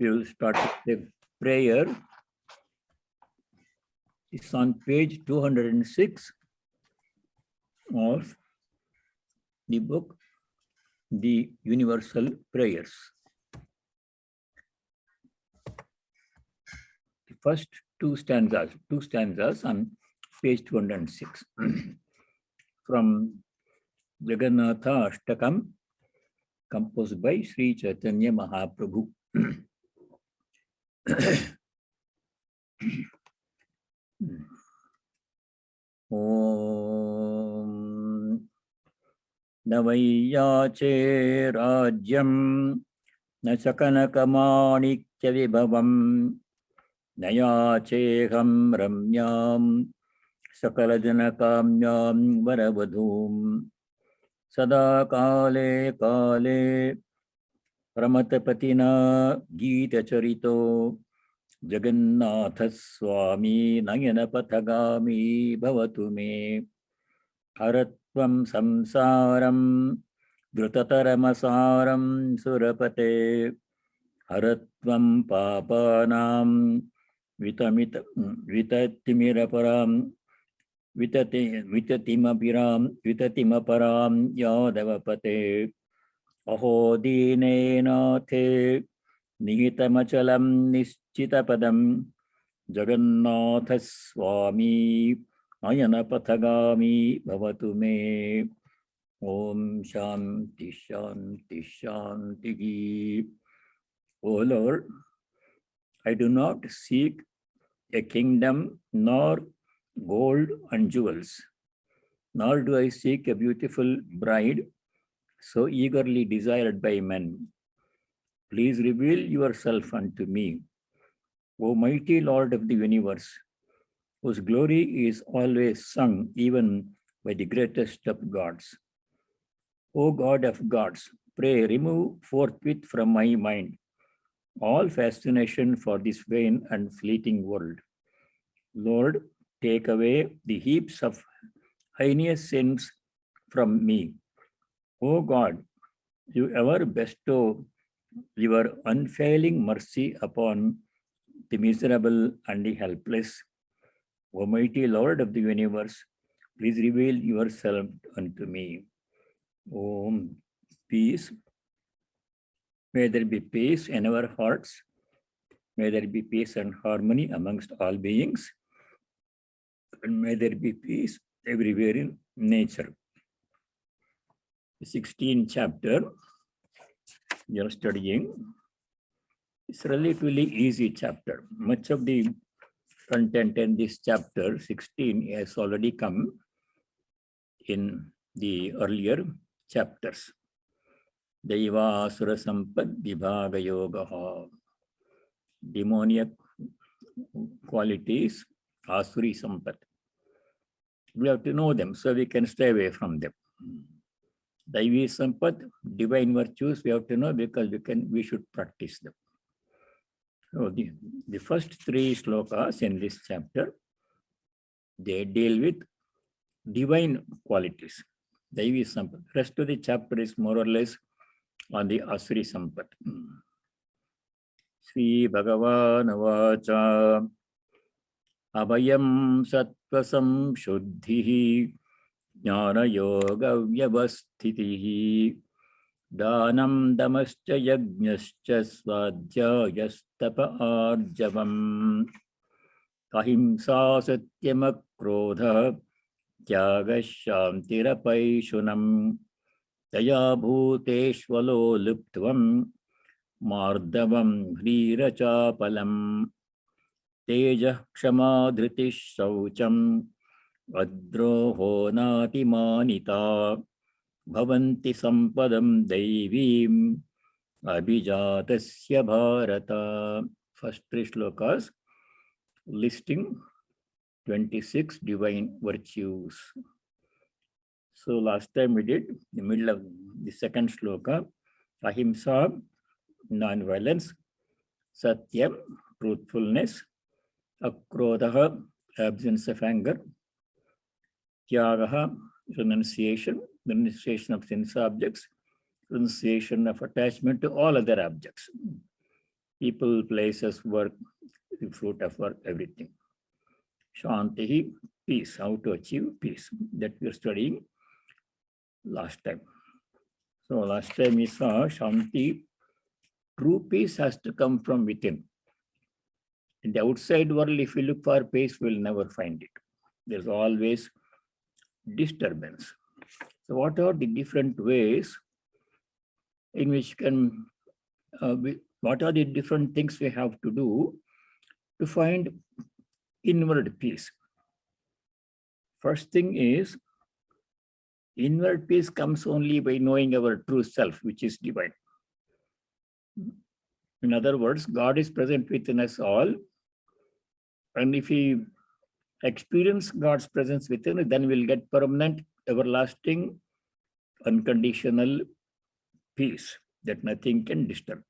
We will start with the prayer. It's on page 206 of the book, The Universal Prayers. The first two stanzas on page 206 from Jagannatha Ashtakam, composed by Sri Chaitanya Mahaprabhu. Om Navayyache Rajyam Nasakanakamanikya Vibhavam Nayacheham Ramyam Sakalajanakaamyam Varavadhum Sada Kale Kale Ramatapatina Gita Charito Jagannath.Swami Nayanapathagami Bhavatu Me Haratvam Samsaram Dhrutataramassaram Surapate Haratvam Papanam Vitattimiraparam Vitatimaparam Yadavapate Aho Dinenathe Nihitamachalam Nischitapadam Jagannath.Swami Nayanapathagami Bhavatu Me. Om Shanti Shanti Shanti. O Lord, I do not seek a kingdom nor gold and jewels, nor do I seek a beautiful bride so eagerly desired by men. Please reveal yourself unto me, O mighty Lord of the universe, whose glory is always sung even by the greatest of gods. O God of gods, pray remove forthwith from my mind all fascination for this vain and fleeting world. Lord, take away the heaps of heinous sins from me. O God, you ever bestow your unfailing mercy upon the miserable and the helpless. O mighty Lord of the universe, please reveal yourself unto me. Om, peace. May there be peace in our hearts. May there be peace and harmony amongst all beings. And may there be peace everywhere in nature. The 16th chapter we are studying. It's a relatively easy chapter. Much of the content in this chapter 16 has already come in the earlier chapters. Daiva Asura Sampad Vibhaga Yogaha. Demoniac qualities, Asuri Sampat. We have to know them so we can stay away from them. Daivi Sampat, divine virtues, we have to know because we should practice them. So the first three slokas in this chapter, they deal with divine qualities. Daivi Sampat. Rest of the chapter is more or less on the Asuri Sampat. Sri Bhagavan Vacha Abhayam Sattvasam Shuddhihi Jnana Yoga Vyavasthitihi Dhanam Damascha Yajñascha Svadhyayastapa Arjavam Ahimsa Satyamakrodha Tyagashantirapayshunam Daya Bhuteshvalo Luptvam Mardavam Hrirachapalam Teja Kshama Dhritish Saucham Adroho Natimanita Bhavanti Sampadam Devim Abhijatasya Bharata. First three slokas listing 26 divine virtues. So last time we did the middle of the second sloka, Ahimsa, non-violence, Satyam, truthfulness, Akrodha, absence of anger, Tyagaha, renunciation of sense objects, renunciation of attachment to all other objects. people, places, work, the fruit of work, everything. Shanti, peace, how to achieve peace. That we are studying last time. So last time we saw Shanti, true peace has to come from within. In the outside world, if we look for peace, we'll never find it. There's always disturbance. So what are the different ways in which what are the different things we have to do to find inward peace? First thing is, inward peace comes only by knowing our true self, which is divine. In other words, God is present within us all. And if we experience God's presence within us, then we'll get permanent, everlasting, unconditional peace that nothing can disturb.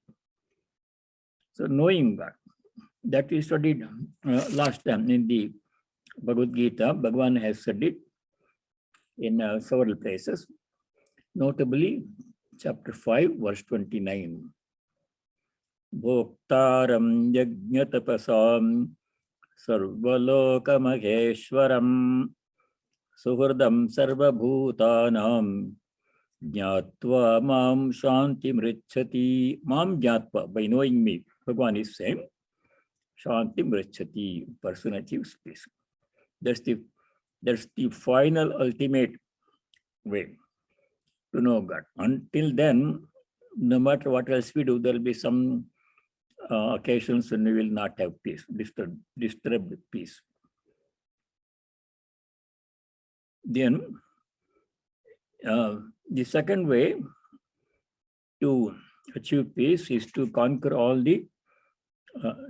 So knowing God, that we studied last time in the Bhagavad Gita, Bhagavan has said it in several places, notably chapter 5, verse 29. Bhoktaram yajñatapasam sarvalokamaheshwaram suhurdam sarvabhutanam jnatva mam shanti mrichati. Mam jnatva, by knowing me, Bhagavan is saying, shanti mrichati, person achieves peace. That's the final ultimate way to know God. Until then, no matter what else we do, there will be some occasions when we will not have peace, disturbed peace. Then, the second way to achieve peace is to conquer all the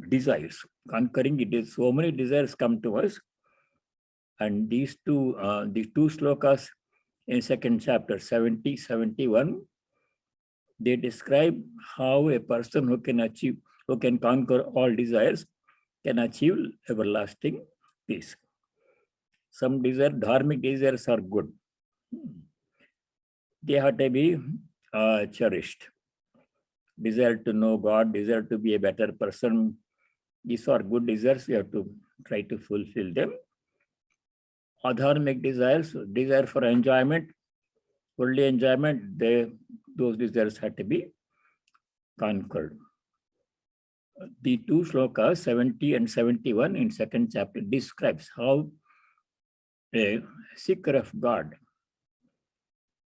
desires. Conquering it is, so many desires come to us. And these two slokas in second chapter, 70, 71, they describe how a person who can conquer all desires can achieve everlasting peace. Some dharmic desires are good. They have to be cherished. Desire to know God, desire to be a better person. These are good desires. We have to try to fulfill them. Adharmic desires, desire for enjoyment, worldly enjoyment, those desires have to be conquered. The two slokas, 70 and 71 in second chapter, describes how a seeker of God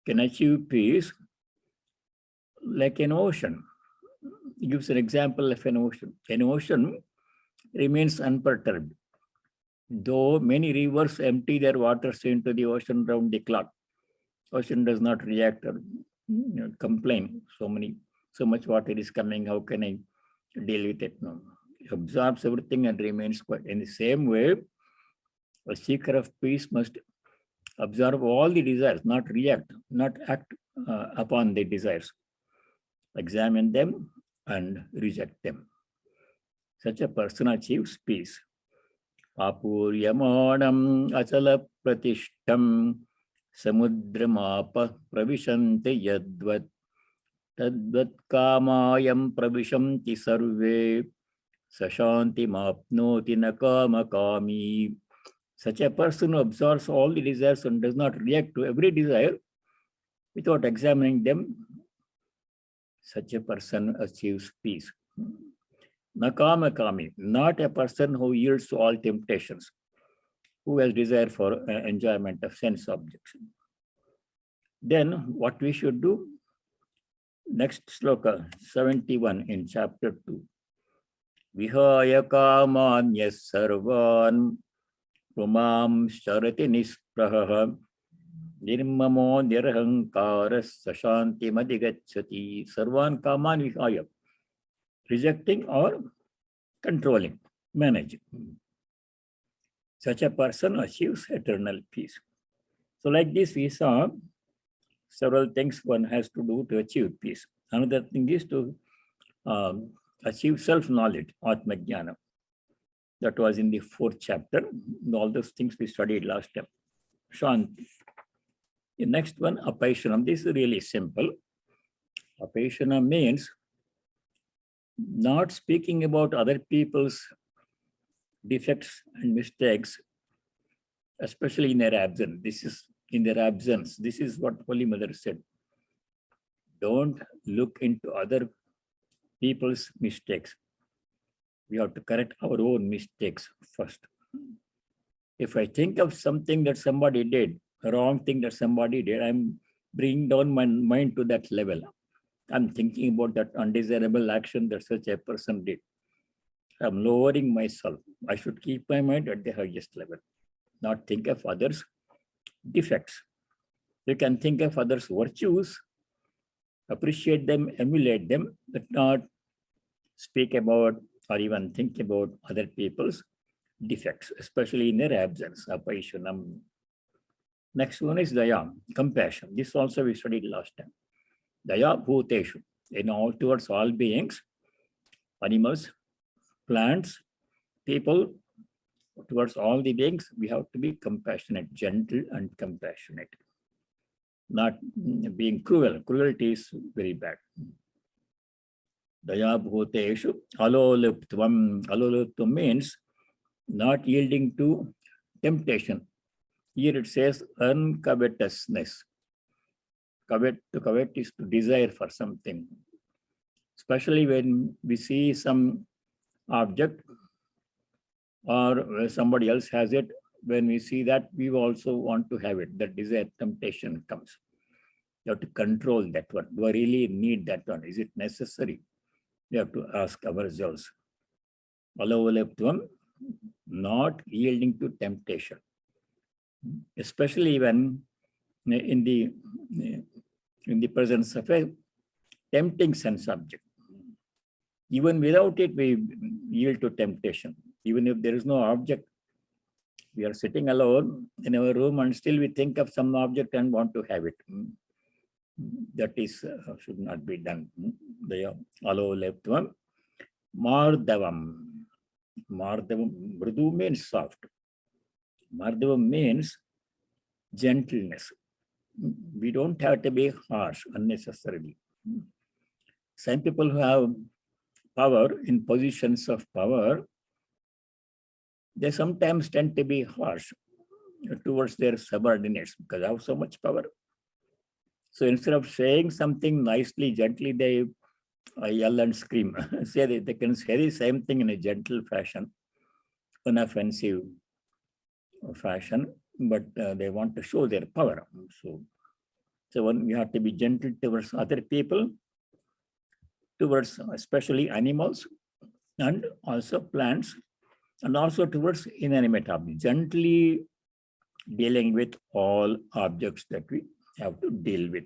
can achieve peace like an ocean. He gives an example of an ocean. An ocean remains unperturbed, though many rivers empty their waters into the ocean round the clock. Ocean does not react or complain. So much water is coming. How can I deal with it? No, it absorbs everything and remains quiet. In the same way, a seeker of peace must absorb all the desires, not react, not act upon the desires. Examine them and reject them. Such a person achieves peace. Apuryamanam achala pratishtam samudramapa pravishanti yadvat tadvat kamayam pravishanti sarve sashanti mapnoti nakama kami. Such a person who absorbs all the desires and does not react to every desire without examining them, such a person achieves peace. Nakama kami, not a person who yields to all temptations, who has desire for enjoyment of sense objects. Then what we should do? Next sloka, 71 in chapter 2. Vihaya kamanyas sarvan rumam sharati nispraha nirmamo nirhankaras sashanti madigacchati. Sarvan kaman vihaya, rejecting or controlling, managing. Such a person achieves eternal peace. So like this, we saw several things one has to do to achieve peace. Another thing is to achieve self-knowledge, Atma Jnana. That was in the 4th chapter. All those things we studied last time. Shanti. The next one, Apaishanam. This is really simple. Apaishanam means not speaking about other people's defects and mistakes, especially in their absence. This is in their absence. This is what Holy Mother said. Don't look into other people's mistakes. We have to correct our own mistakes first. If I think of something that somebody did, a wrong thing that somebody did, I'm bringing down my mind to that level. I'm thinking about that undesirable action that such a person did. I'm lowering myself. I should keep my mind at the highest level, not think of others' defects. You can think of others' virtues, appreciate them, emulate them, but not speak about or even think about other people's defects, especially in their absence. Apaishanam. Next one is daya, compassion. This also we studied last time. Daya bhuteshu, in all towards all beings, animals, plants, people, towards all the beings, we have to be compassionate, gentle and compassionate. Not being cruel. Cruelty is very bad. Daya bhuteshu aloliptvam. Aloliptvam means not yielding to temptation. Here it says uncovetousness. To covet is to desire for something. Especially when we see some object or somebody else has it, when we see that, we also want to have it. That desire, temptation comes. You have to control that one. Do I really need that one? Is it necessary? You have to ask ourselves. Alavalaptvam, not yielding to temptation. Especially when in the presence of a tempting sense object. Even without it, we yield to temptation. Even if there is no object, we are sitting alone in our room and still we think of some object and want to have it. That is should not be done. Aloleptvam, mardavam. Mardavam, mridu means soft. Mardavam means gentleness. We don't have to be harsh unnecessarily. Some people who have power in positions of power, they sometimes tend to be harsh towards their subordinates because they have so much power. So instead of saying something nicely, gently, they yell and scream. They can say the same thing in a gentle fashion, unoffensive fashion, but they want to show their power. So one, we have to be gentle towards other people, towards especially animals, and also plants, and also towards inanimate objects, gently dealing with all objects that we have to deal with.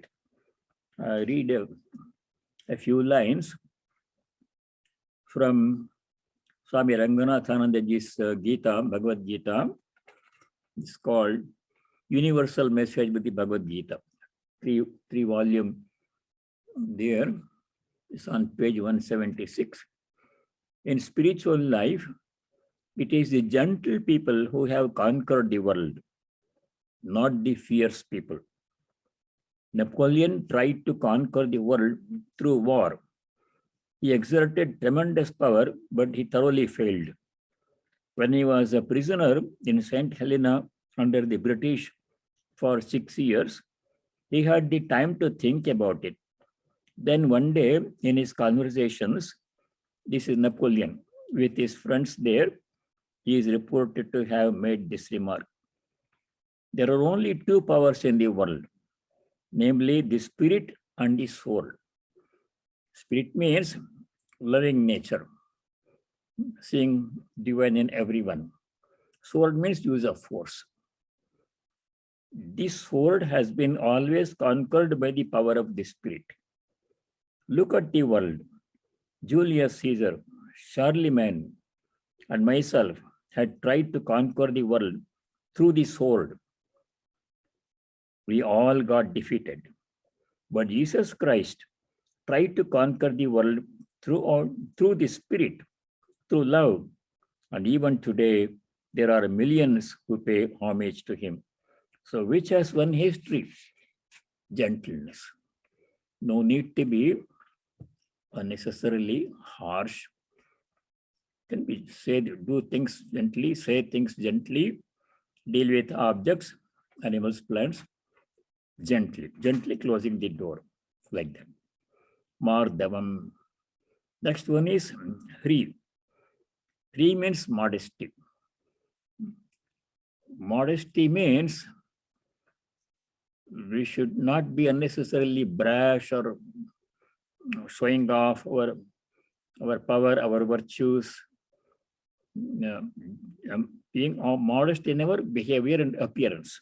I read a few lines from Swami Ranganathanandaji's Gita, Bhagavad Gita. It's called Universal Message with the Bhagavad Gita. Three volume there. It's on page 176. In spiritual life, it is the gentle people who have conquered the world, not the fierce people. Napoleon tried to conquer the world through war. He exerted tremendous power, but he thoroughly failed. When he was a prisoner in St. Helena under the British for 6 years, he had the time to think about it. Then one day in his conversations, this is Napoleon, with his friends there, he is reported to have made this remark. There are only two powers in the world, namely the spirit and the soul. Spirit means loving nature, seeing divine in everyone. Sword means use of force. This sword has been always conquered by the power of the spirit. Look at the world. Julius Caesar, Charlemagne, and myself had tried to conquer the world through the sword. We all got defeated. But Jesus Christ tried to conquer the world through the spirit, through love. And even today, there are millions who pay homage to him. So which has won history? Gentleness. No need to be unnecessarily harsh. Can be said, do things gently, say things gently, deal with objects, animals, plants, gently closing the door, like that. Mardavam. Next one is Hri. Hri means modesty. Modesty means we should not be unnecessarily brash or showing off our power, our virtues. Being modest in our behavior and appearance.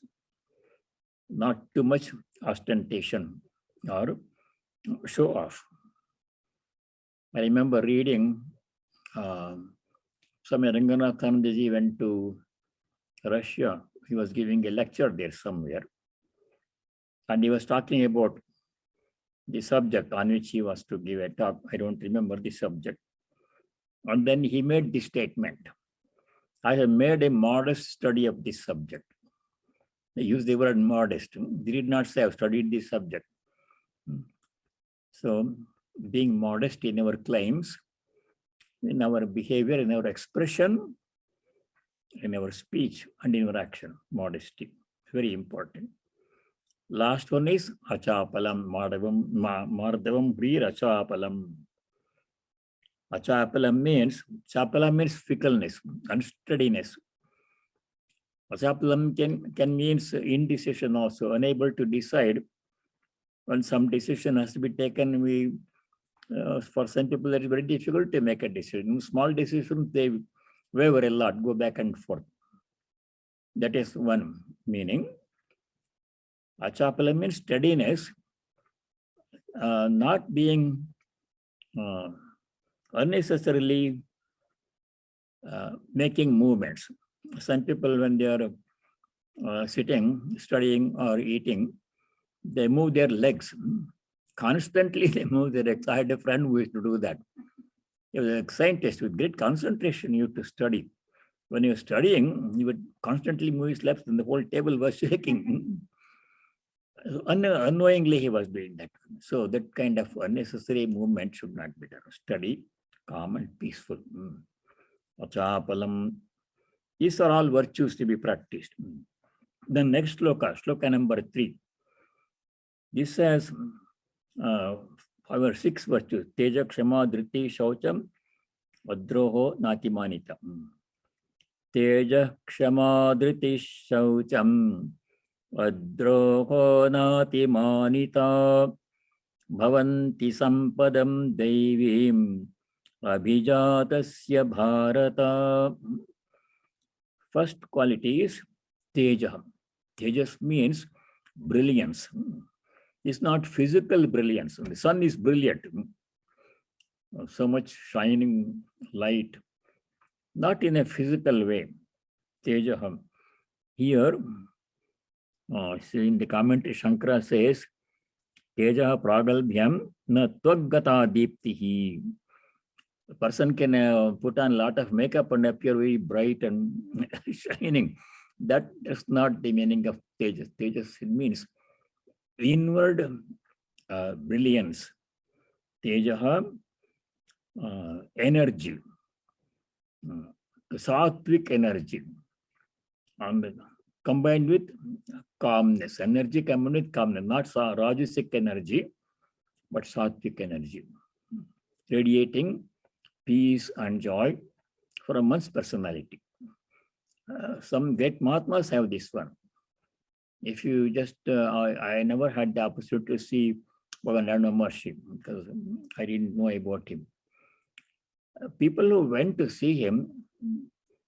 Not too much ostentation or show off. I remember reading Swami Ranganathanandaji went to Russia. He was giving a lecture there somewhere. And he was talking about the subject on which he was to give a talk. I don't remember the subject. And then he made this statement. I have made a modest study of this subject. They used the word modest. They did not say I've studied this subject. So being modest in our claims, in our behavior, in our expression, in our speech, and in our action, modesty. Very important. Last one is achapalam, mardavam hrir achapalam. Achapalam means fickleness, unsteadiness. Achapalam can means indecision also, unable to decide. When some decision has to be taken, for some people it is very difficult to make a decision. Small decisions, they waver a lot, go back and forth. That is one meaning. Achapalam means steadiness, not being unnecessarily making movements. Some people, when they are sitting, studying, or eating, they move their legs. Constantly, they move their legs. I had a friend who used to do that. He was a scientist with great concentration. He used to study. When he was studying, he would constantly move his legs, and the whole table was shaking. Unknowingly, he was doing that. So that kind of unnecessary movement should not be done. Study, calm and peaceful. Achapalam. These are all virtues to be practiced. The next sloka number 3. This says our 6 virtues. Teja, Kshama, Dhriti, Shaucham, Vadroho, Natimanita. Teja, Kshama, Dhriti, Shaucham, Vadroho, Natimanita, Bhavanti Sampadam Devim, Abhijatasya Bharata. First quality is Teja. Tejas means brilliance. It's not physical brilliance. The sun is brilliant. So much shining light. Not in a physical way. Teja. Here, in the commentary, Shankara says, Teja pragalbhyam na tvaggata deeptihi. A person can put on a lot of makeup and appear very bright and shining. That is not the meaning of Tejas. Tejas means inward brilliance. Tejaha, energy, sattvic energy, and combined with calmness. Energy combined with calmness, not rajasic energy, but sattvic energy, radiating peace and joy from one's personality. Some great Mahatmas have this one. If you just, I never had the opportunity to see Vivekananda Monastery because I didn't know about him. People who went to see him,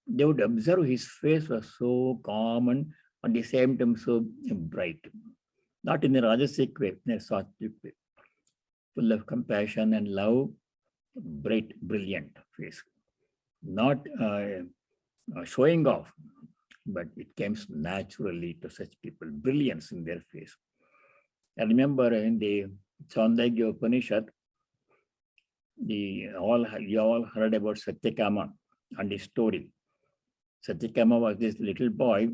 they would observe his face was so calm and at the same time so bright. Not in a rajasic way, in a sattvic way. Full of compassion and love, bright, brilliant face. Not showing off, but it comes naturally to such people, brilliance in their face. I remember in the Chandogya Upanishad, you all heard about Satyakama and his story. Satyakama was this little boy.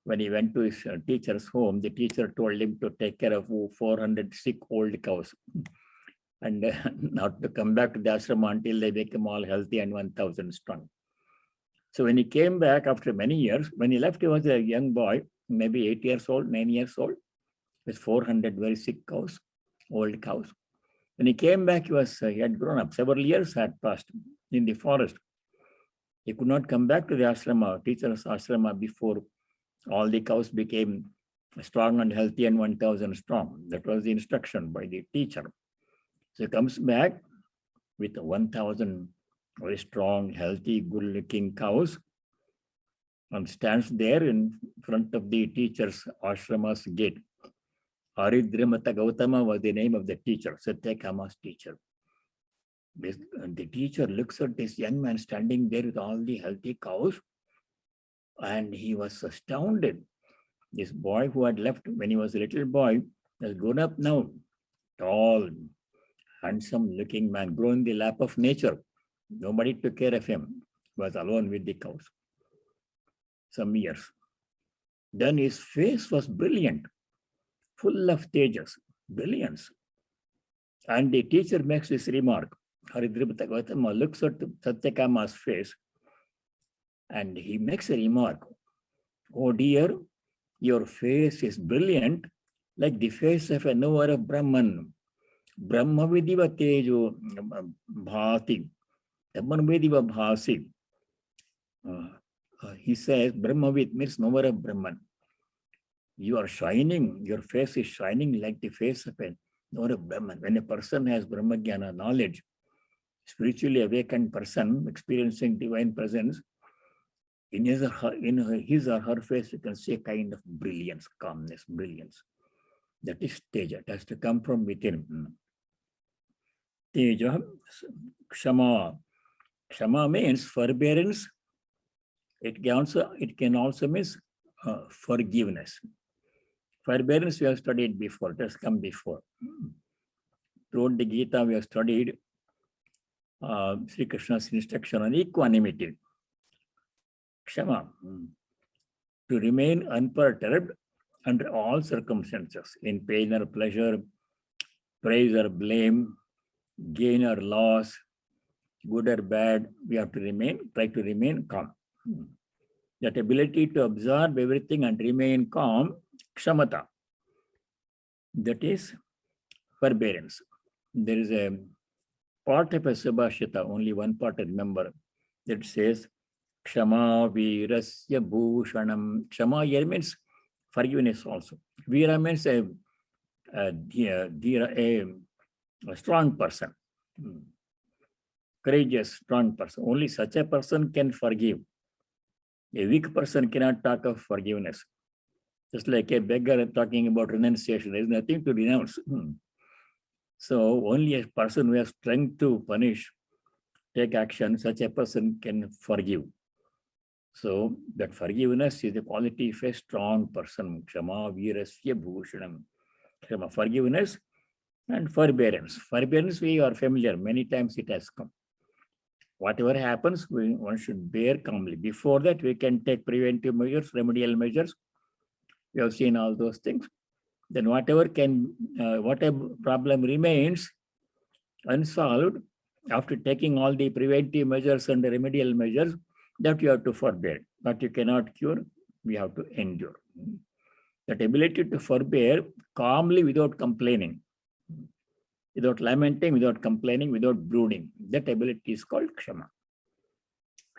When he went to his teacher's home, the teacher told him to take care of 400 sick old cows. and not to come back to the ashrama until they become all healthy and 1,000 strong. So when he came back after many years, when he left, he was a young boy, maybe 8 years old, 9 years old, with 400 very sick cows, old cows. When he came back, he had grown up. Several years had passed in the forest. He could not come back to the ashrama, teacher's ashrama, before all the cows became strong and healthy and 1,000 strong. That was the instruction by the teacher. So he comes back with 1,000 very strong, healthy, good-looking cows and stands there in front of the teacher's ashrama's gate. Aridrimata Gautama was the name of the teacher, Satyakama's teacher. The teacher looks at this young man standing there with all the healthy cows, and he was astounded. This boy who had left when he was a little boy has grown up now, tall, handsome-looking man, grown in the lap of nature. Nobody took care of him. He was alone with the cows. Some years. Then his face was brilliant, full of tejas, brilliance. And the teacher makes this remark. Haridripata Gautama looks at Satyakama's face and he makes a remark. Oh dear, your face is brilliant like the face of a knower of Brahman. Brahma vidiva tejo bhati. Brahman vidiva bhasi. He says, Brahmavid means knower of Brahman. You are shining, your face is shining like the face of a knower of Brahman. When a person has Brahmajnana knowledge, spiritually awakened person experiencing divine presence, in his or her face, you can see a kind of brilliance, calmness, brilliance. That is teja. It has to come from within. Teja, kshama. Kshama means forbearance. It can also mean forgiveness. Forbearance we have studied before. It has come before. Throughout the Gita, we have studied Sri Krishna's instruction on equanimity. Kshama, to remain unperturbed under all circumstances, in pain or pleasure, praise or blame, gain or loss, good or bad, we have to try to remain calm. That ability to observe everything and remain calm, kshamata, that is forbearance. There is a part of a Subhashita, only one part I remember, that says, Kshama virasya bhushanam. Kshama here means forgiveness also. Vira means a strong person, courageous, strong person. Only such a person can forgive. A weak person cannot talk of forgiveness. Just like a beggar talking about renunciation, there is nothing to renounce. So only a person who has strength to punish, take action, such a person can forgive. So that forgiveness is the quality of a strong person. Kshama virasya bhushanam. Kshama, forgiveness and forbearance. Forbearance we are familiar. Many times it has come. Whatever happens, one should bear calmly. Before that, we can take preventive measures, remedial measures. We have seen all those things. Then whatever problem remains unsolved, after taking all the preventive measures and the remedial measures, that you have to forbear. But you cannot cure, we have to endure. That ability to forbear calmly without complaining, without lamenting, without complaining, without brooding. That ability is called kshama.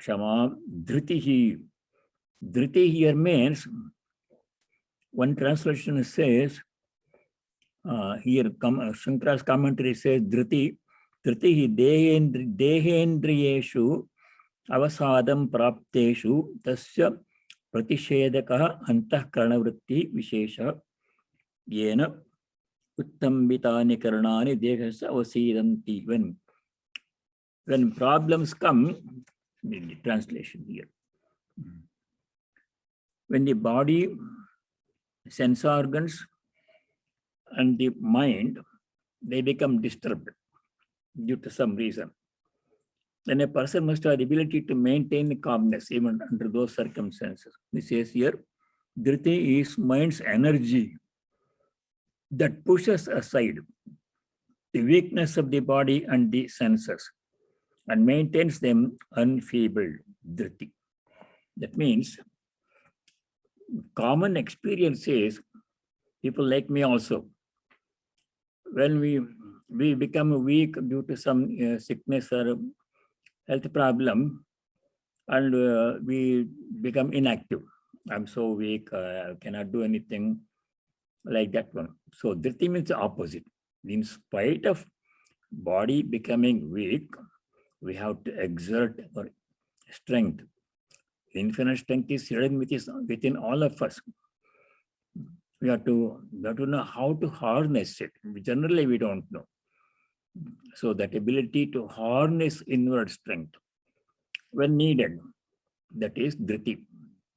Kshama, dhritihi. Dhriti here means, one translation says, here Shankara's commentary says, dhritihi dehendriyeshu avasadam prapteshu tasya pratishedakaha antahkaranavritti vishesha yena uttambitani karanani dehasa avasidanti. When problems come, the translation here. When the body, sense organs, and the mind, they become disturbed due to some reason, then a person must have the ability to maintain calmness even under those circumstances. This says here, dhriti is mind's energy that pushes aside the weakness of the body and the senses and maintains them unfeebled, dhriti. That means common experience is, people like me also, when we become weak due to some sickness or health problem, and we become inactive. I'm so weak, I cannot do anything, like that one. So dhriti means the opposite. In spite of body becoming weak, we have to exert our strength. Infinite strength is hidden within all of us. We have to know how to harness it. Generally, we don't know. So that ability to harness inward strength when needed, that is dhriti.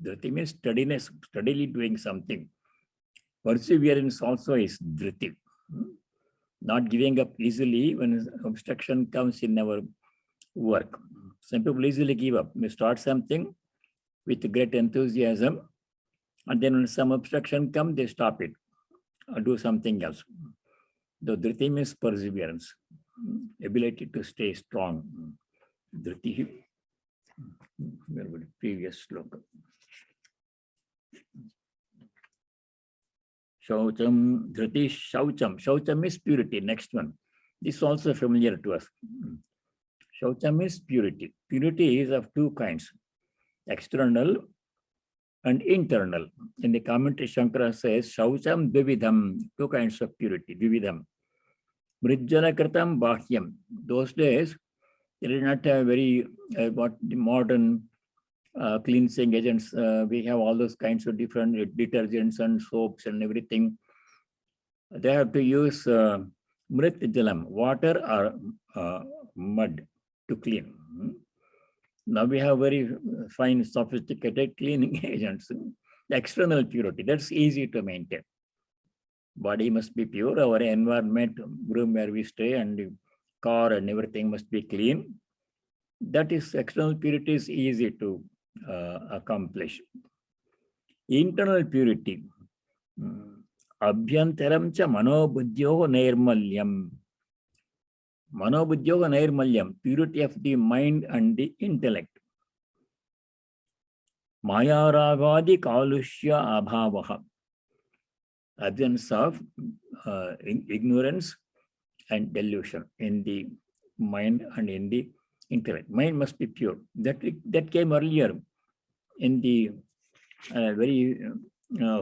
Dhriti means steadiness, steadily doing something. Perseverance also is dhriti. Not giving up easily when obstruction comes in our work. Some people easily give up. We start something with great enthusiasm, and then when some obstruction comes, they stop it or do something else. The dhriti means perseverance, ability to stay strong. Dhriti. Where would the previous sloka? Shaucham, dhriti, shaucham. Shaucham is purity. Next one. This is also familiar to us. Shaucham is purity. Purity is of two kinds, external and internal. In the commentary, Shankara says, Shaucham Vividham, two kinds of purity, Vividham. Mrijjala Kritam Bhahyam. Those days, there is not a very, what the modern cleansing agents, we have all those kinds of different detergents and soaps and everything. They have to use mrit jalam, water or mud to clean. Now we have very fine, sophisticated cleaning agents. The external purity, that's easy to maintain. Body must be pure, our environment, room where we stay, and the car and everything must be clean. That is, external purity is easy to accomplish. Internal purity, abhyantaram cha manobuddhyoga nirmalyam. Manobuddhyoga nirmalyam, purity of the mind and the intellect. Maya ragadi kalushya abhavaha, absence of ignorance and delusion in the mind and in the intellect. Mind must be pure. That came earlier in the very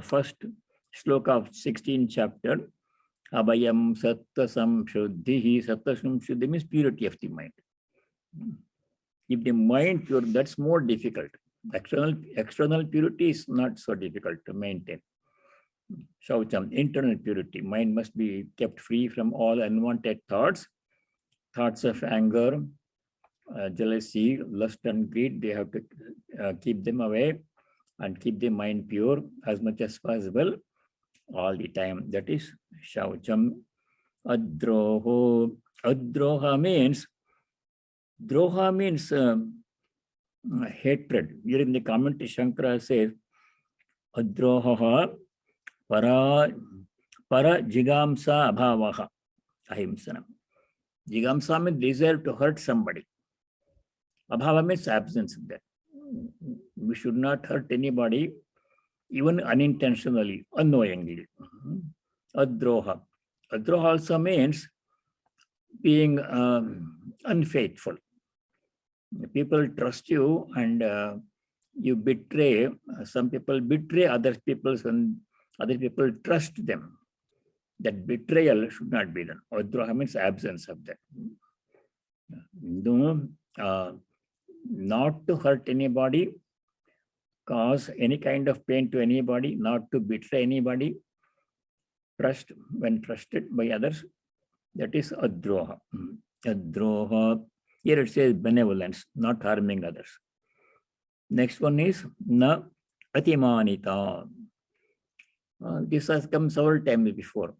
first sloka of 16th chapter. Abhayam sattasam shuddhihi. Sattasam shuddhi means purity of the mind. If the mind pure, that's more difficult. External purity is not so difficult to maintain. Shaucham, internal purity. Mind must be kept free from all unwanted thoughts. Thoughts of anger, jealousy, lust and greed, they have to keep them away and keep the mind pure as much as possible all the time. That is Shaucham. Adroho. Adroha means hatred. Here in the commentary, Shankara says, Adroha para jigamsa abhavaha ahimsanam. Jigamsa means desire to hurt somebody. Abhava means absence of that. We should not hurt anybody, even unintentionally, unknowingly. Adroha. Adroha also means being unfaithful. People trust you and you betray. Some people betray other people and other people trust them. That betrayal should not be done. Adroha means absence of that. Not to hurt anybody, cause any kind of pain to anybody, not to betray anybody, trust when trusted by others. That is adroha. Adroha. Here it says benevolence, not harming others. Next one is na atimanita. This has come several times before.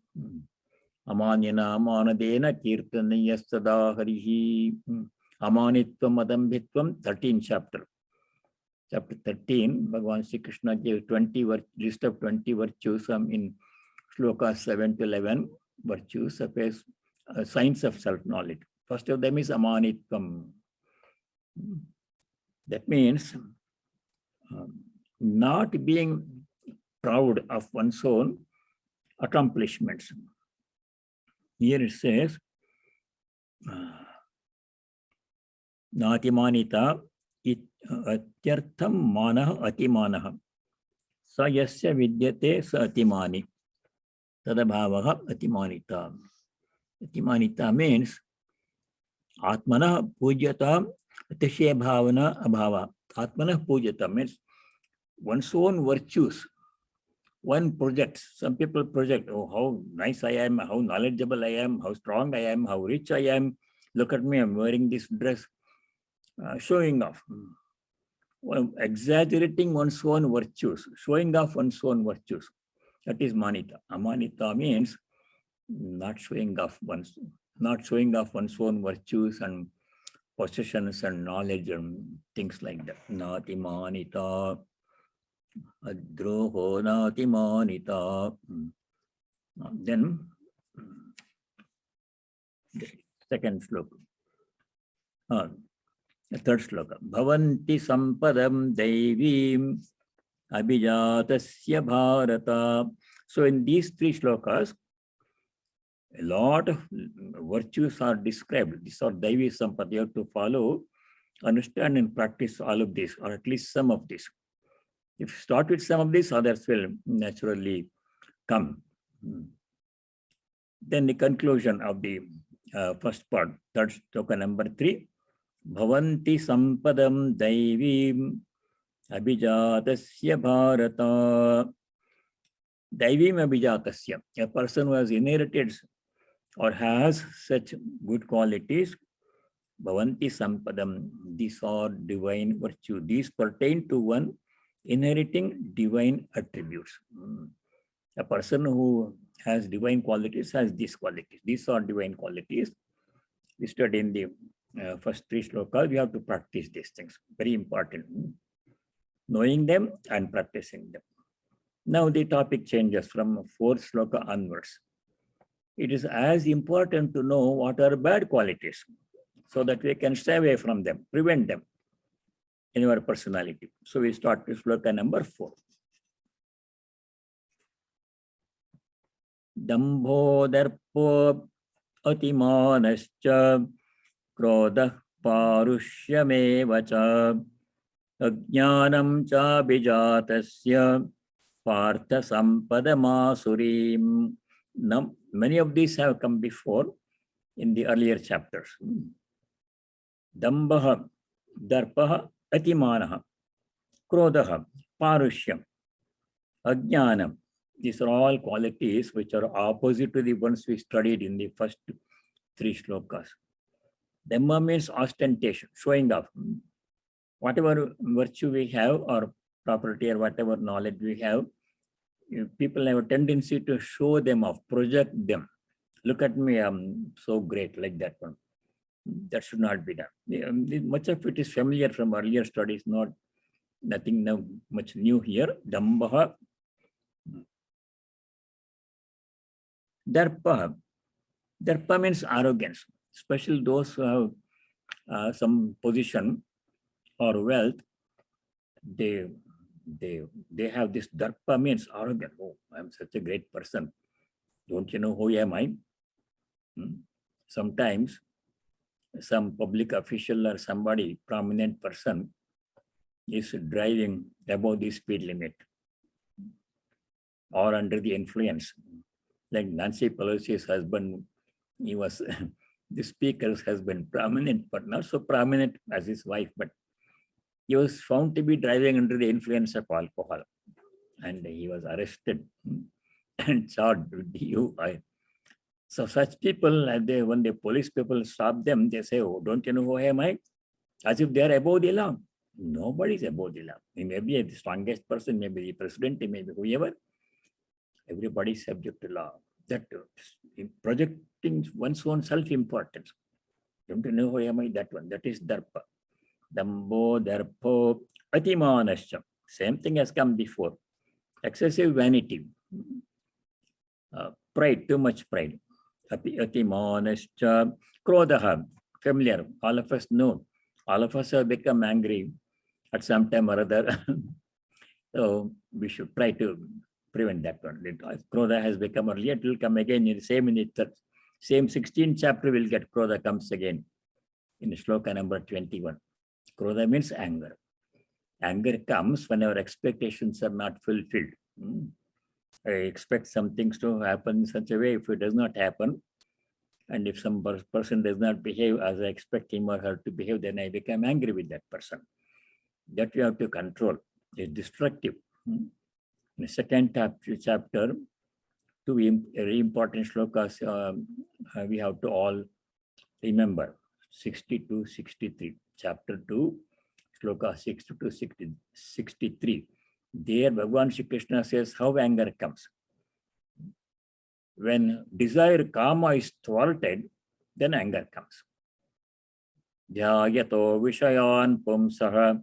Amanyana amanadena kirtanaya sada harihi. Amanitvam adambhitvam, 13th chapter. Chapter 13, Bhagavan Sri Krishna gave list of 20 virtues in Shloka 7 to 11. Virtues of a signs of self-knowledge. First of them is amanitvam. That means not being proud of one's own accomplishments. Here it says, Natimanita atyartham manah atimanah sa yasya vidyate sa atimani tadabhavaha atimanita. Atimanita means atmanah pujyata atishya bhavana abhava. Atmanah pujyata means one's own virtues. One projects, some people project, oh, how nice I am, how knowledgeable I am, how strong I am, how rich I am. Look at me, I'm wearing this dress. Showing off. Well, exaggerating one's own virtues, showing off one's own virtues. That is manita. Amanita means not showing off one's own virtues and possessions and knowledge and things like that. Nati manita. Adroho nati manita. Then the second sloka. The third sloka. Bhavanti sampadam devim abhijatasya bharata. So in these three slokas, a lot of virtues are described. These are Daivi Sampada. You have to follow, understand and practice all of this, or at least some of this. If you start with some of this, others will naturally come. Then the conclusion of the first part, third sloka number 3. Bhavanti sampadam daivim abhijatasya bharata. Daivim abhijatasya. A person who has inherited or has such good qualities, bhavanti sampadam. These are divine virtue. These pertain to one inheriting divine attributes. A person who has divine qualities has these qualities. These are divine qualities. We studied in the first 3 slokas. We have to practice these things. Very important. Knowing them and practicing them. Now the topic changes from 4th sloka onwards. It is as important to know what are bad qualities so that we can stay away from them, prevent them in our personality. So we start with sloka number 4. Dambho darpo atimanascha krodha parushyameva ajnanam cha bijatasya partha sampadamasurim. Now, many of these have come before in the earlier chapters. Dambha, darpaha, atimanaha, krodha, parushyam, ajnanam. These are all qualities which are opposite to the ones we studied in the first 3 slokas. Dhamma means ostentation, showing off. Whatever virtue we have or property or whatever knowledge we have, people have a tendency to show them off, project them. Look at me, I'm so great, like that one. That should not be done. Much of it is familiar from earlier studies, nothing now much new here. Dambha. Darpa. Darpa means arrogance, especially those who have some position or wealth. They have this darpa means arrogant. Oh, I'm such a great person. Don't you know who am I? Sometimes some public official or somebody, prominent person, is driving above the speed limit or under the influence. Like Nancy Pelosi's husband, he was the speaker's husband, prominent, but not so prominent as his wife, but he was found to be driving under the influence of alcohol. And he was arrested and charged with DUI. So such people, when the police people stop them, they say, oh, don't you know who am I? As if they are above the law. Nobody is above the law. He may be the strongest person, maybe the president, maybe whoever. Everybody is subject to law. That projecting one's own self-importance. Don't you know who am I? That one. That is darpa. Dambo, darpo, atimanascha. Same thing has come before. Excessive vanity. Pride, too much pride. Api atimanascha krodaha. Familiar. All of us know. All of us have become angry at some time or other. So we should try to prevent that one. Krodha has become earlier, it will come again in the same 16th chapter will get Krodha comes again in shloka number 21. Krodha means anger. Anger comes when our expectations are not fulfilled. I expect some things to happen in such a way. If it does not happen, and if some person does not behave as I expect him or her to behave, then I become angry with that person. That we have to control. It's destructive. In the second chapter, two very important shlokas we have to all remember. 62, 63. Chapter 2, shloka 62, 63. There, Bhagavan Shri Krishna says how anger comes. When desire, kama is thwarted, then anger comes. Dhyayato vishayan pumsaha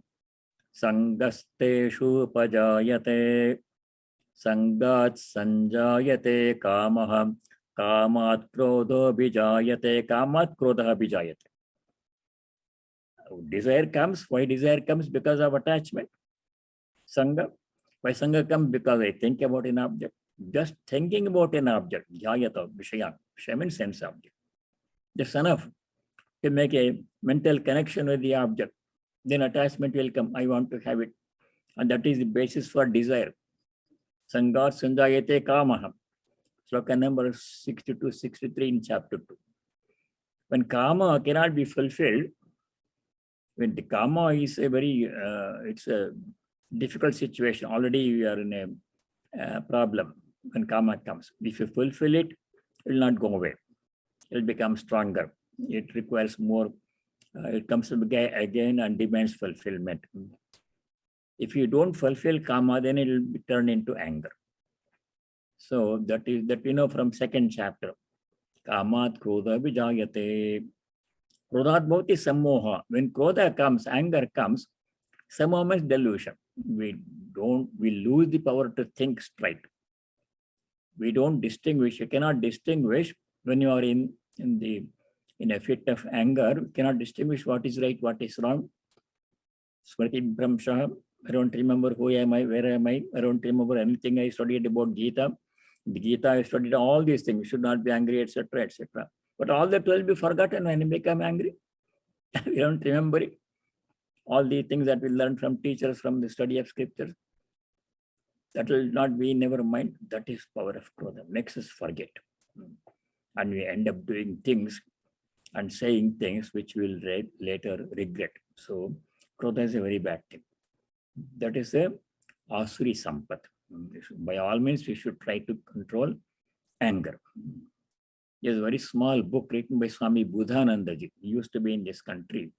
sangasteshu pajayate sangat sanjayate kamaha kamat krodho bijayate kamat krodha bijayate. Desire comes. Why desire comes? Because of attachment. Sangha. Why sangha comes? Because I think about an object. Just thinking about an object. Dhyayata vishayan. Vishayan means sense object. That's enough to make a mental connection with the object. Then attachment will come. I want to have it. And that is the basis for desire. Sangat sanjayate kamaha. Sloka number 62, 63 in chapter 2. When kama cannot be fulfilled, when the kama is a very, it's a difficult situation. Already we are in a problem when kama comes. If you fulfill it, it will not go away. It will become stronger. It requires more. It comes again and demands fulfillment. If you don't fulfill kama, then it will turn into anger. So that we know from second chapter. Kamat krodha vijayate. Krodhat bhavati sammoha. When krodha comes, anger comes, sammoha means delusion. We lose the power to think straight. We don't distinguish. You cannot distinguish when you are in a fit of anger. You cannot distinguish what is right, what is wrong. Smriti Brahmsha. I don't remember who am I, where am I. I don't remember anything I studied about Gita. The Gita I studied all these things. You should not be angry, etc., etc. But all that will be forgotten when you become angry. We don't remember it. All the things that we learned from teachers, from the study of scriptures, that will not be in our mind. That is power of Krodha. Makes us forget. And we end up doing things and saying things which we will later regret. So Krodha is a very bad thing. That is a Asuri Sampat. By all means, we should try to control anger. There's a very small book written by Swami Bhasyananda. He used to be in this country.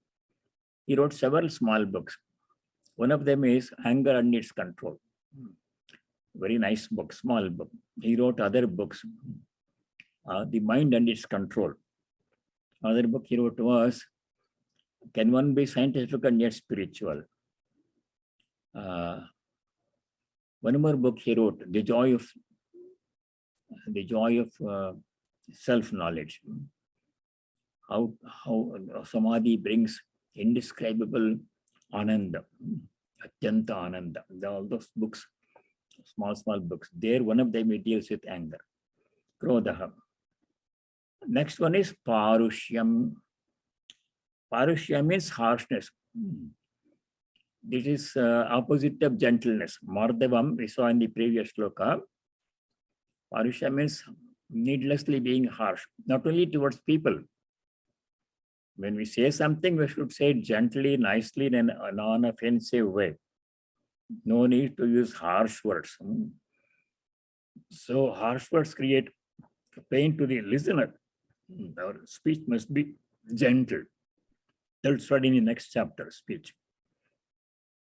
He wrote several small books. One of them is Anger and Its Control. Very nice book, small book. He wrote other books, The Mind and Its Control. Another book he wrote was, Can One Be Scientific and Yet Spiritual? One more book he wrote, The Joy of Self-Knowledge. How Samadhi brings indescribable ananda, atyanta ananda. All those books, small books. There, one of them deals with anger. Krodha. Next one is parushyam. Parushyam means harshness. This is opposite of gentleness. Mardavam, we saw in the previous shloka. Parushyam means needlessly being harsh, not only towards people. When we say something, we should say it gently, nicely, in a non-offensive way. No need to use harsh words. So harsh words create pain to the listener. Our speech must be gentle. That's what in the next chapter, speech.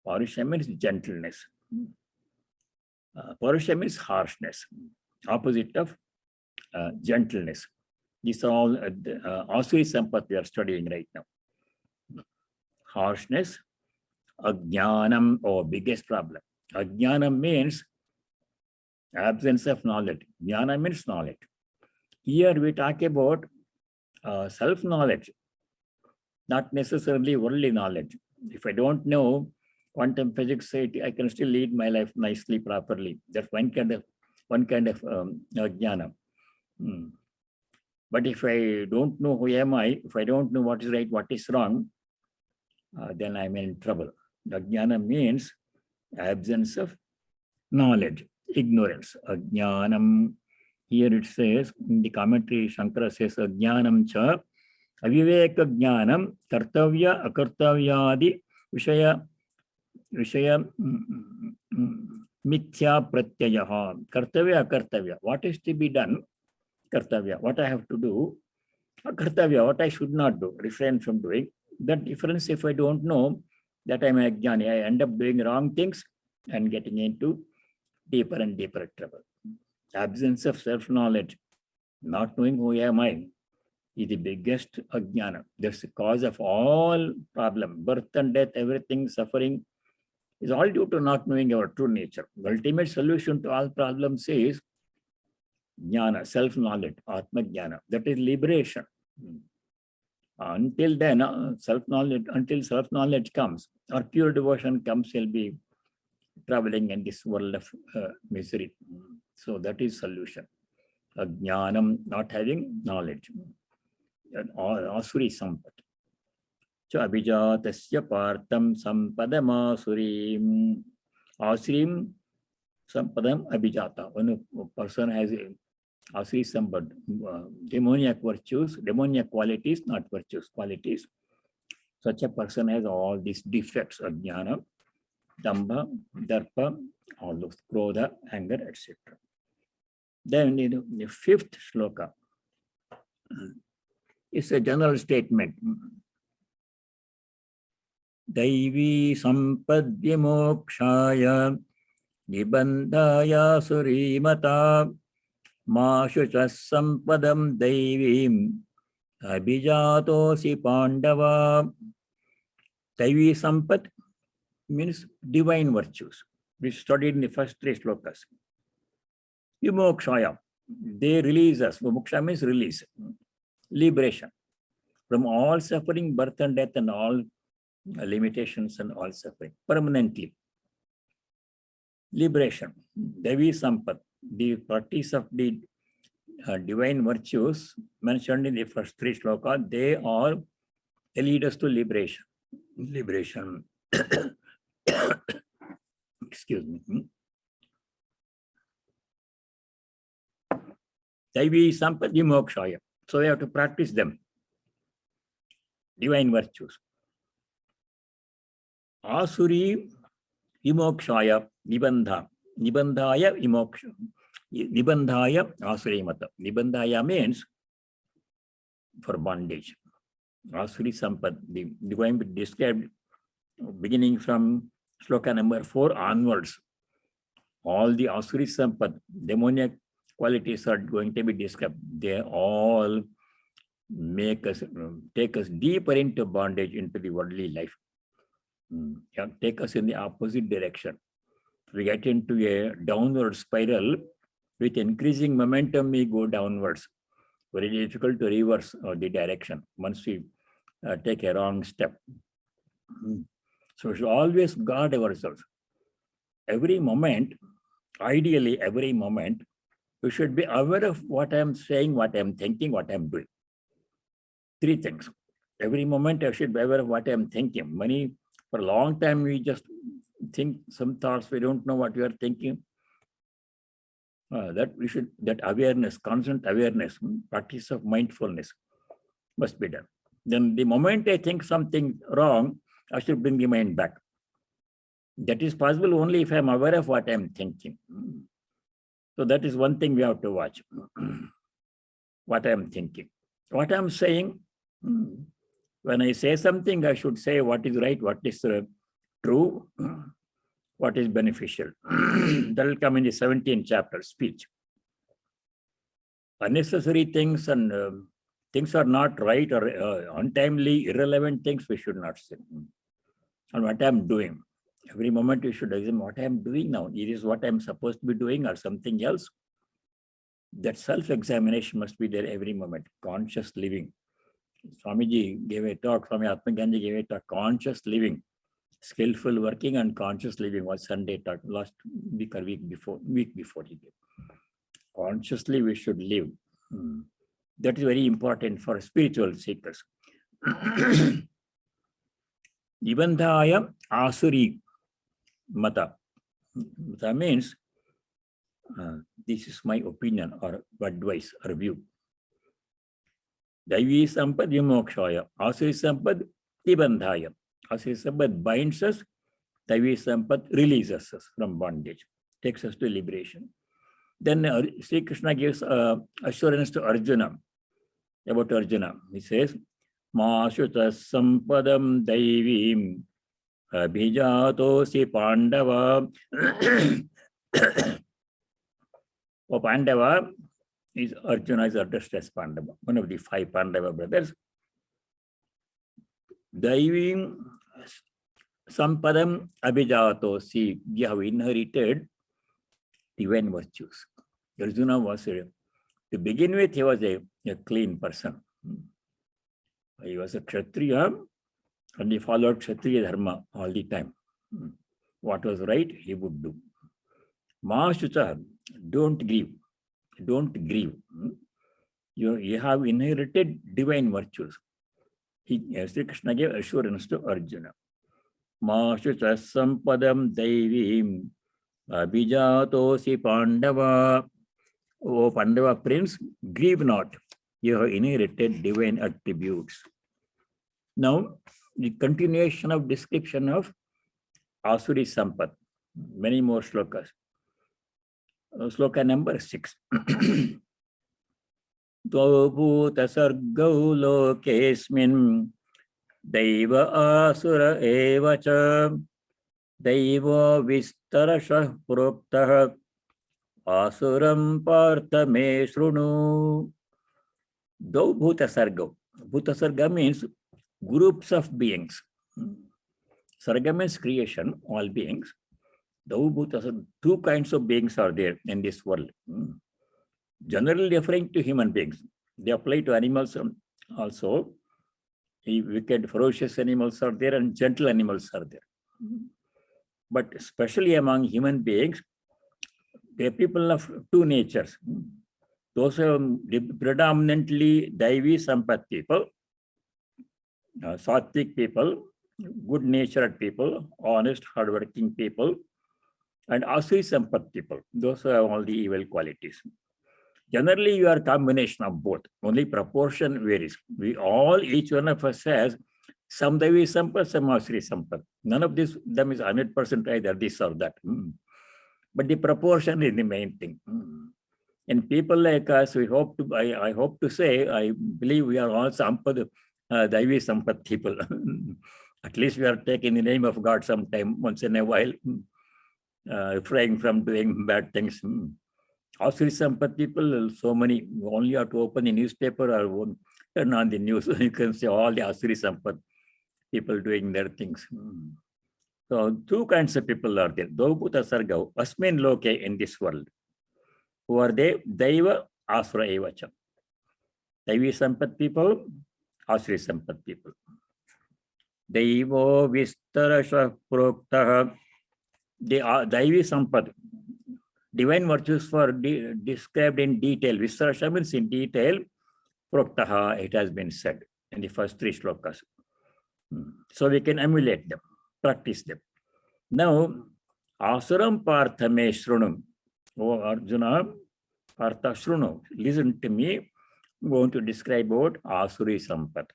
Parushyam is gentleness. Parushyam is harshness, opposite of gentleness. These are all Asuri Sampat we are studying right now. Harshness, ajnanam, biggest problem. Ajnanam means absence of knowledge. Jnana means knowledge. Here we talk about self-knowledge, not necessarily worldly knowledge. If I don't know quantum physics, I can still lead my life nicely, properly. That's one kind of jnana. But if I don't know who am I, if I don't know what is right, what is wrong, then I'm in trouble. Ajnana means absence of knowledge, ignorance. Ajnanam, here it says, in the commentary, Shankara says, Ajnanam cha, aviveka jnanam, kartavya, akartavyadi, vishaya, mithya pratyayaha. Kartavya, akartavya. What is to be done? Kartavya, what I have to do. Akartavya, what I should not do, refrain from doing. That difference, if I don't know, that I'm a jnani, I end up doing wrong things and getting into deeper and deeper trouble. Absence of self-knowledge, not knowing who am I, is the biggest ajnana. That's the cause of all problem. Birth and death, everything, suffering, is all due to not knowing our true nature. The ultimate solution to all problems is jnana, self-knowledge, atma jnana. That is liberation. Until then, until self-knowledge comes, or pure devotion comes, he'll be traveling in this world of misery. So that is solution. Jnanam, not having knowledge. Asuri sampat. So abhijatasya partam sampadam asurim. Asurim sampadam abhijata. When a person has a Asri Sambad, demoniac virtues, demoniac qualities, not virtues, qualities. Such a person has all these defects of jnana, dambha, darpa, all those, krodha, anger, etc. Then the fifth shloka is a general statement. Daivi sampadya mokshaya nibandhaya surimata Mashucha sampadam daivim abhijatosi pandava. Daivi sampat means divine virtues. We studied in the first three slokas. Vimokshaya, they release us. Moksha means release, liberation from all suffering, birth and death, and all limitations and all suffering, permanently. Liberation, Devi Sampat, the practice of the divine virtues mentioned in the first three slokas, they lead us to liberation. Liberation. Excuse me. Daivi Sampat Vimokshaya. So we have to practice them. Divine virtues. Asuri Vimokshaya Nibandha. Nibandhaya Vimoksha. Nibandhaya Asuri Mata. Nibandhaya means for bondage. Asuri Sampat. The going to be described beginning from sloka number 4 onwards. All the Asuri Sampat, demoniac qualities are going to be described. They all make us, take us deeper into bondage, into the worldly life. Take us in the opposite direction. We get into a downward spiral. With increasing momentum, we go downwards. Very difficult to reverse the direction once we take a wrong step. So we should always guard ourselves. Every moment, ideally every moment, we should be aware of what I am saying, what I am thinking, what I am doing. 3 things. Every moment I should be aware of what I am thinking. For a long time, we just think some thoughts, we don't know what we are thinking. That awareness, constant awareness, practice of mindfulness must be done. Then the moment I think something wrong, I should bring the mind back. That is possible only if I am aware of what I am thinking. So that is one thing we have to watch. What I am thinking. What I am saying, when I say something, I should say what is right, what is true, what is beneficial. That will come in the 17th chapter, speech. Unnecessary things and things are not right or untimely, irrelevant things we should not say. And what I am doing. Every moment you should examine what I am doing now. It is what I am supposed to be doing or something else. That self-examination must be there every moment. Conscious living. Swamiji gave a talk, Swami Atma Gandhi gave a talk, conscious living. Skillful working and conscious living was Sunday talk last week or week before he gave. Consciously we should live. That is very important for spiritual seekers. Nibandhaya asuri mata. That means this is my opinion or advice or view. Daivi sampad vimokshaya. Asuri sampad nibandhaya. Asuri sampad binds us. Daivi sampad releases us from bondage, takes us to liberation. Then Sri Krishna gives assurance to Arjuna about Arjuna. He says, Mashuta sampadam daivim abhijatosi pandava. Pandava is Arjuna is addressed as Pandava, one of the 5 Pandava brothers. Daivim sampadam abhijatosi. You have inherited divine virtues. Arjuna was, to begin with, he was a clean person. He was a Kshatriya and he followed Kshatriya Dharma all the time. What was right, he would do. Mashucha, don't grieve. Don't grieve. You have inherited divine virtues. Sri Krishna gave assurance to Arjuna. Mashucha sampadam daivim abhijatosi Pandava. O Pandava prince, grieve not. You have inherited divine attributes. Now, the continuation of description of Asuri Sampat. Many more slokas. Sloka number 6. Dvabhuta sargau lokesmin daiva asura evacha daiva vistarashah proptah asuram partha me shrunu. Dvabhuta sargau. Bhuta sarga means groups of beings. Sarga means creation, all beings. Two kinds of beings are there in this world. Generally referring to human beings. They apply to animals also. Wicked, ferocious animals are there and gentle animals are there. But especially among human beings, they are people of 2 natures. Those are predominantly Daivi Sampat people, Sattvic people, good-natured people, honest, hardworking people, and Asuri Sampat people. Those are all the evil qualities. Generally, you are a combination of both. Only proportion varies. Each one of us has some Daivi Sampat, some Asuri Sampat. None of them is 100% either this or that. But the proportion is the main thing. And people like us, I hope to say, I believe we are all Daivi Sampat people. At least we are taking the name of God sometime, once in a while, refraining from doing bad things. Asuri Sampat people, so many. You only have to open the newspaper or turn on the news. You can see all the Asuri Sampat people doing their things. So 2 kinds of people are there. Dvabhuta sargau, asmin loke, in this world. Who are they? Daiva asura evacha. Daivi Sampat people, Asuri Sampat people. Daivo vistarasha proktaha. The Daivi Sampat, divine virtues for described in detail. Vistarasha means in detail. Proktaha, it has been said in the first 3 slokas. So we can emulate them, practice them. Now, Asuram partha me shrunum. Oh Arjuna, partha shrunu. Listen to me. I'm going to describe about Asuri Sampat.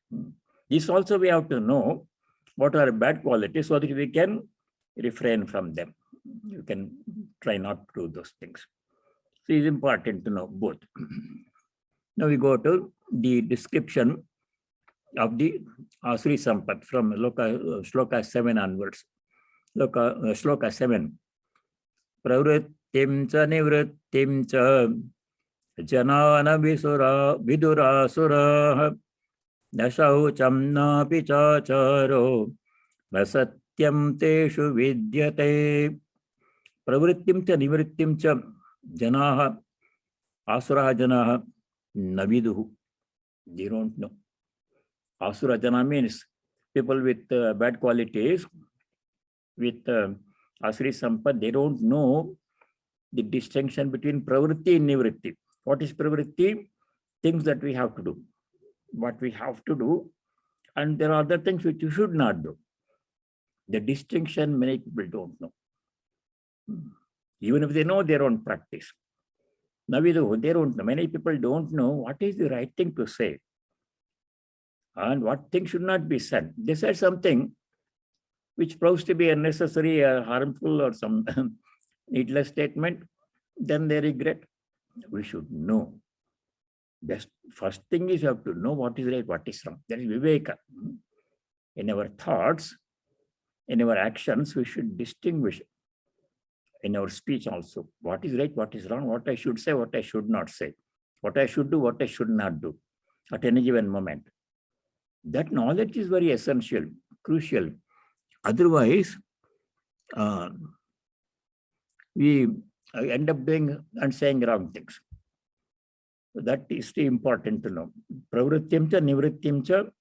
This also we have to know what are bad qualities so that we can refrain from them. You can try not to do those things. So it's important to know both. Now we go to the description of the Asuri Sampat from Shloka 7 onwards. Shloka 7. Pravrittim cha nivrittim cha janana vidurasura nashaucham napi chacharo nasatyam teshu vidyate. Pravrittim cha nivrittim cha janaha Asura janaha naviduhu. They don't know. Asura jana means people with bad qualities, with asri sampad, they don't know the distinction between pravritti and nivritti. What is pravritti? Things that we have to do. What we have to do, and there are other things which you should not do. The distinction many people don't know. Even if they know, they don't practice. Navidu, they don't know. Many people don't know what is the right thing to say and what thing should not be said. They said something which proves to be unnecessary or harmful or some needless statement, then they regret. We should know. Best first thing is you have to know what is right, what is wrong. That is Viveka. In our thoughts, in our actions, we should distinguish. In our speech also, what is right, what is wrong, what I should say, what I should not say, what I should do, what I should not do at any given moment. That knowledge is very essential, crucial. Otherwise, we end up doing and saying wrong things. So that is important to know. Pravrittimcha, nivrittimcha,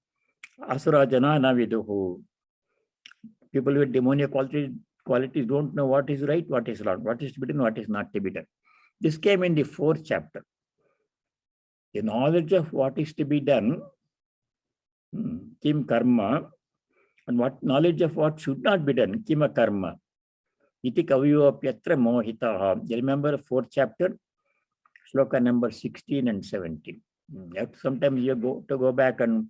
asura jana naviduhu. People with demoniac qualities don't know what is right, what is wrong, what is to be done, what is not to be done. This came in the 4th chapter. The knowledge of what is to be done, kim karma, and what knowledge of what should not be done, kima karma. Iti kavyopyatra mohitaha. You remember 4th chapter, shloka number 16 and 17. Sometimes you go back and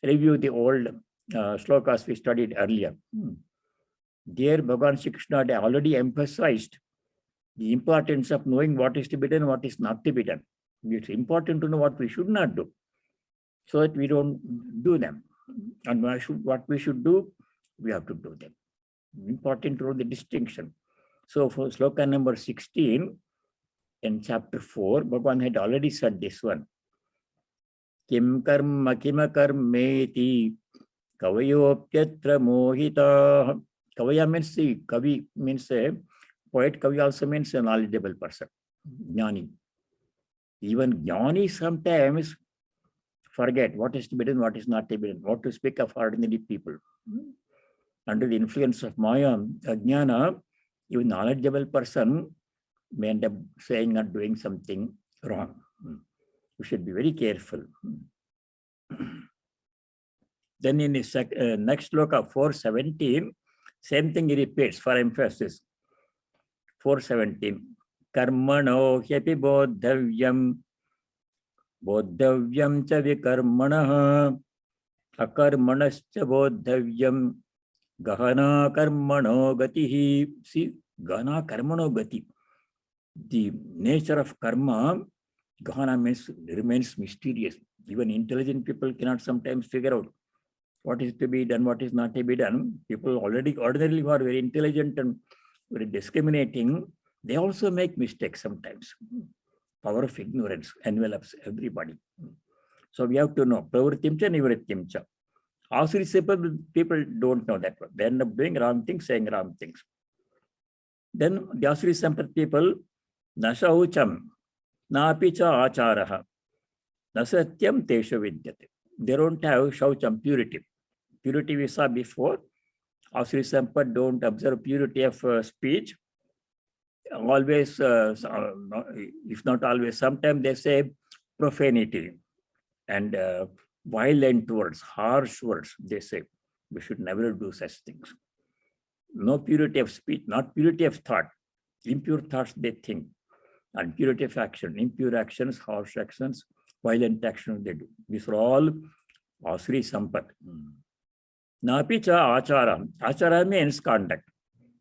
review the old shlokas we studied earlier. There, Bhagavan Shri Krishna had already emphasized the importance of knowing what is to be done, what is not to be done. It's important to know what we should not do, so that we don't do them. And what we should do, we have to do them. Important to know the distinction. So for sloka number 16 in chapter 4, Bhagavan had already said this one. Kim karma kima karmeti kavayopyatra mohita. Kavaya means the Kavi means a poet. Kavi also means a knowledgeable person. Jnani. Even Jnani sometimes forget what is to be done, what is not to be done, what to speak of ordinary people. Under the influence of Maya, Ajnana, even knowledgeable person may end up saying or doing something wrong. We should be very careful. Then in the next sloka, 417, same thing he repeats for emphasis. 417. Karmano hyapi bodhavyam bodhavyam cha vikarmanaha akarmanascha bodhavyam gahana karmano gatihi. See, gahana karmano gati. The nature of karma, gahana means remains mysterious. Even intelligent people cannot sometimes figure out what is to be done, what is not to be done. People ordinarily who are very intelligent and very discriminating, they also make mistakes sometimes. Power of ignorance envelops everybody. So we have to know. Pravrittimcha, nivrittimcha. Asuri people don't know that one. They end up doing wrong things, saying wrong things. Then the Asuri Sampad people, nashaucham, napicha acharaha, nasatyam tesha vidyate. They don't have shaucham, purity. Purity we saw before. Asuri Sampad don't observe purity of speech. Always, if not always, sometimes they say profanity and violent words, harsh words, they say. We should never do such things. No purity of speech, not purity of thought. Impure thoughts they think. And purity of action, impure actions, harsh actions, violent actions they do. These are all Asuri Sampat. Napicha achara. Achara means conduct.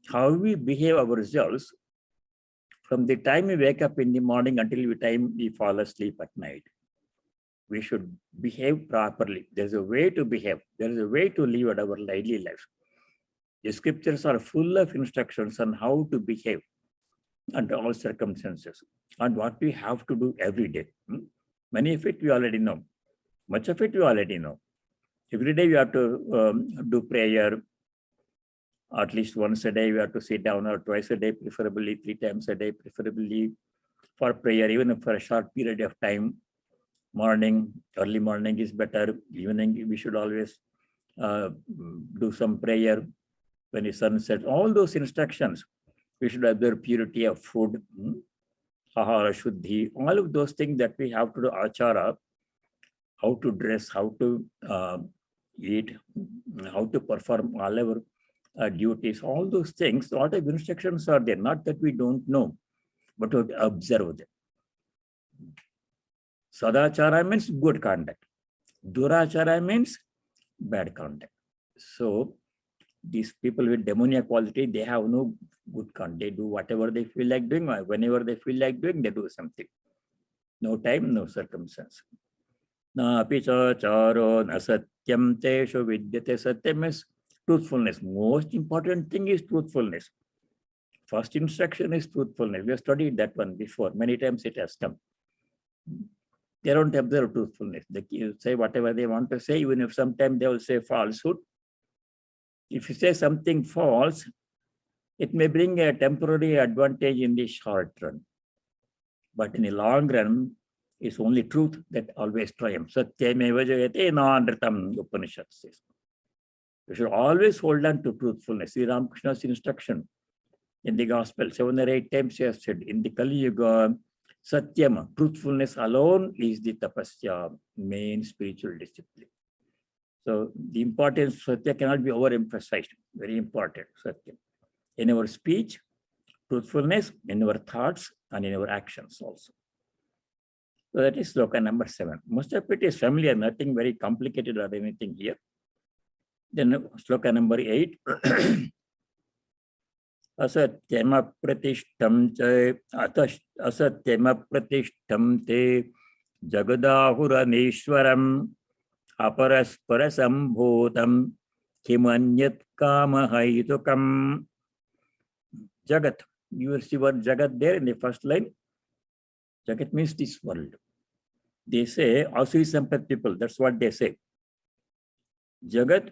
How we behave ourselves from the time we wake up in the morning until the time we fall asleep at night. We should behave properly. There's a way to behave. There is a way to live our daily lives. The scriptures are full of instructions on how to behave under all circumstances and what we have to do every day. Many of it we already know. Much of it we already know. Every day we have to do prayer. At least once a day we have to sit down, or twice a day, preferably 3 times a day, preferably for prayer, even for a short period of time. Morning, early morning is better. Evening, we should always do some prayer when the sun sets. All those instructions, we should observe purity of food, ahara shuddhi, all of those things that we have to do, achara, how to dress, how to eat, how to perform all our duties, all those things, a lot of instructions are there. Not that we don't know, but to observe them. Sadachara means good conduct. Durachara means bad conduct. So these people with demonia quality, they have no good conduct. They do whatever they feel like doing. Whenever they feel like doing, they do something. No time, no circumstance. Na picha charo na satyam tesho vidyate. Satyam is truthfulness. Most important thing is truthfulness. First instruction is truthfulness. We have studied that one before. Many times it has come. They don't observe truthfulness. They say whatever they want to say, even if sometimes they will say falsehood. If you say something false, it may bring a temporary advantage in the short run. But in the long run, it's only truth that always triumphs. Satyameva jayate nānritam, Upanishad says. You should always hold on to truthfulness. Sri Ramakrishna's instruction in the Gospel, 7 or 8 times he has said, in the Kali Yuga, Satyam, truthfulness alone is the tapasya, main spiritual discipline. So the importance of Satya cannot be overemphasized. Very important, Satya. In our speech, truthfulness, in our thoughts, and in our actions also. So that is sloka number 7. Most of it is familiar, nothing very complicated or anything here. Then sloka number 8. Asatyama pratishtam te asatyama pratishtam te jagadahuranishwaram aparasparasambhutam kimanyat kamahaitukam. Jagat. You will see what Jagat there in the first line. Jagat means this world. They say, Asuri Sampat people, that's what they say. Jagat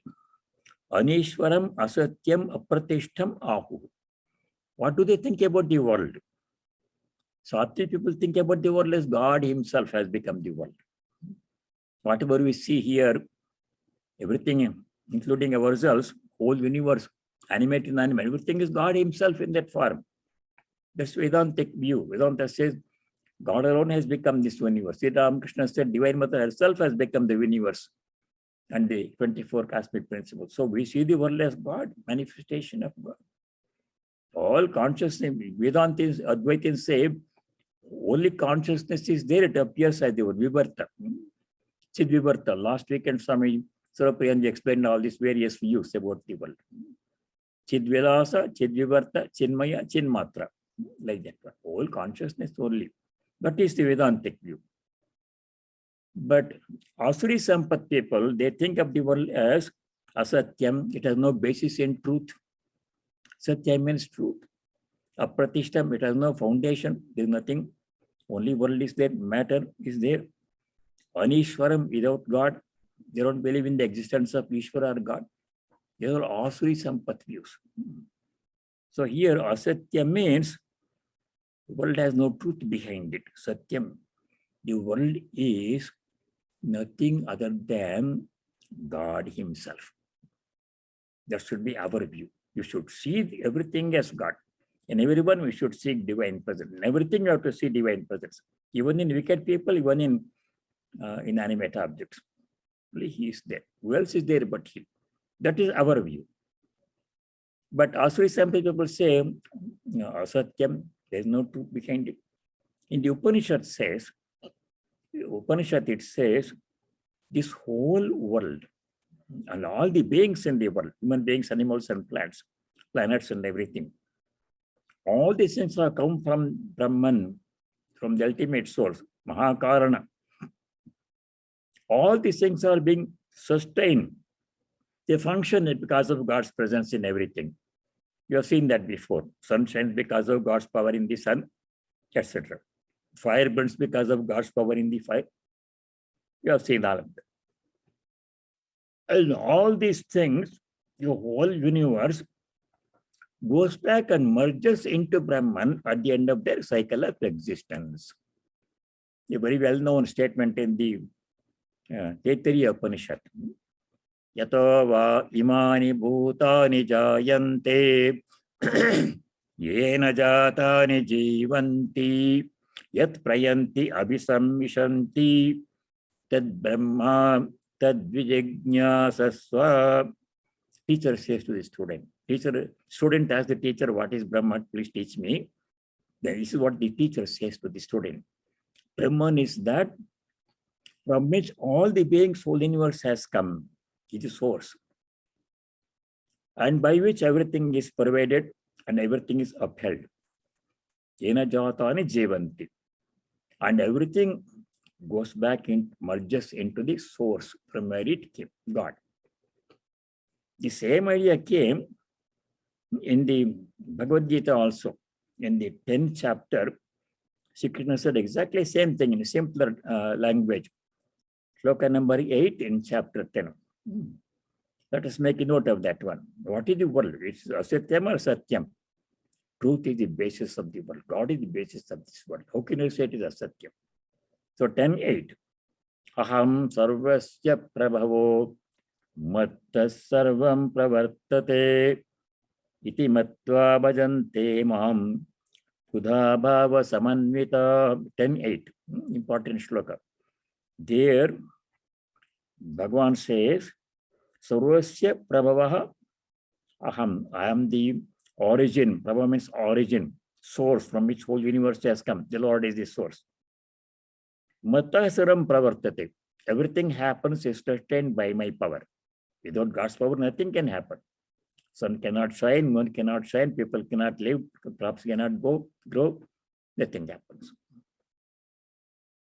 Anishwaram Asatyam Apratishtam Ahu. What do they think about the world? Sattvic people think about the world as God himself has become the world. Whatever we see here, everything, including ourselves, whole universe, animate and inanimate, everything is God himself in that form. That's Vedantic view. Vedanta says God alone has become this universe. Sri Ramakrishna said Divine Mother herself has become the universe and the 24 cosmic principles. So we see the world as God, manifestation of God. All consciousness, Vedantins, Advaitins say, only consciousness is there, it appears as the word Vivarta. Chid Vivarta. Last weekend, Swami Surapriyanji explained all these various views about the world. Chid Vilasa, Chid Vivarta, Chinmaya, Chinmatra. Like that one. All consciousness only. That is the Vedantic view. But Asuri Sampat people, they think of the world as Asatyam. It has no basis in truth. Satya means truth. Apratishtam, it has no foundation. There is nothing. Only world is there. Matter is there. Anishwaram, without God. They don't believe in the existence of Ishvara or God. They are Asuri Sampat views. So here, Asatya means the world has no truth behind it. Satyam. The world is nothing other than God himself. That should be our view. You should see everything as God. In everyone, we should seek divine presence. In everything, you have to see divine presence. Even in wicked people, even in inanimate objects. Only he is there. Who else is there but he? That is our view. But Asuri Sampat people say, no, Asatyam, there is no truth behind it. In the Upanishad it says, this whole world and all the beings in the world, human beings, animals and plants, planets and everything, all these things have come from Brahman, from the ultimate source, Mahakarana. All these things are being sustained. They function because of God's presence in everything. You have seen that before. Sun shines because of God's power in the sun, etc. Fire burns because of God's power in the fire. You have seen all of that. And all these things, your whole universe, goes back and merges into Brahman at the end of their cycle of existence. A very well-known statement in the Taittiriya Upanishad. Yato va imani bhutani jayante yena jatani jivanti yat prayanti abhisammishanti tad brahma tad vijñāsasva. Teacher says to the student. Student asks the teacher, what is Brahman? Please teach me. This is what the teacher says to the student. Brahman is that from which all the beings, whole universe has come. It is source. And by which everything is pervaded and everything is upheld. Yena jatani jivanti. And everything goes back and merges into the source from where it came, God. The same idea came in the Bhagavad Gita also. In the 10th chapter, Sri Krishna said exactly the same thing in a simpler language. Shloka number 8 in chapter 10. Let us make a note of that one. What is the world? It's asatyam or satyam? Truth is the basis of the world. God is the basis of this world. How can you say it is asatyam? So 10:8. Aham sarvasya prabhavo mattas sarvam pravartate iti matva bhajante maham kudha bhava samanvita. 10:8. Important shloka. There, Bhagavan says, Sarvasya Prabhavaha Aham. I am the origin. Prabhava means origin, source from which whole universe has come. The Lord is the source. Matasaram Pravartate. Everything happens is sustained by my power. Without God's power, nothing can happen. Sun cannot shine, moon cannot shine, people cannot live, crops cannot grow, nothing happens.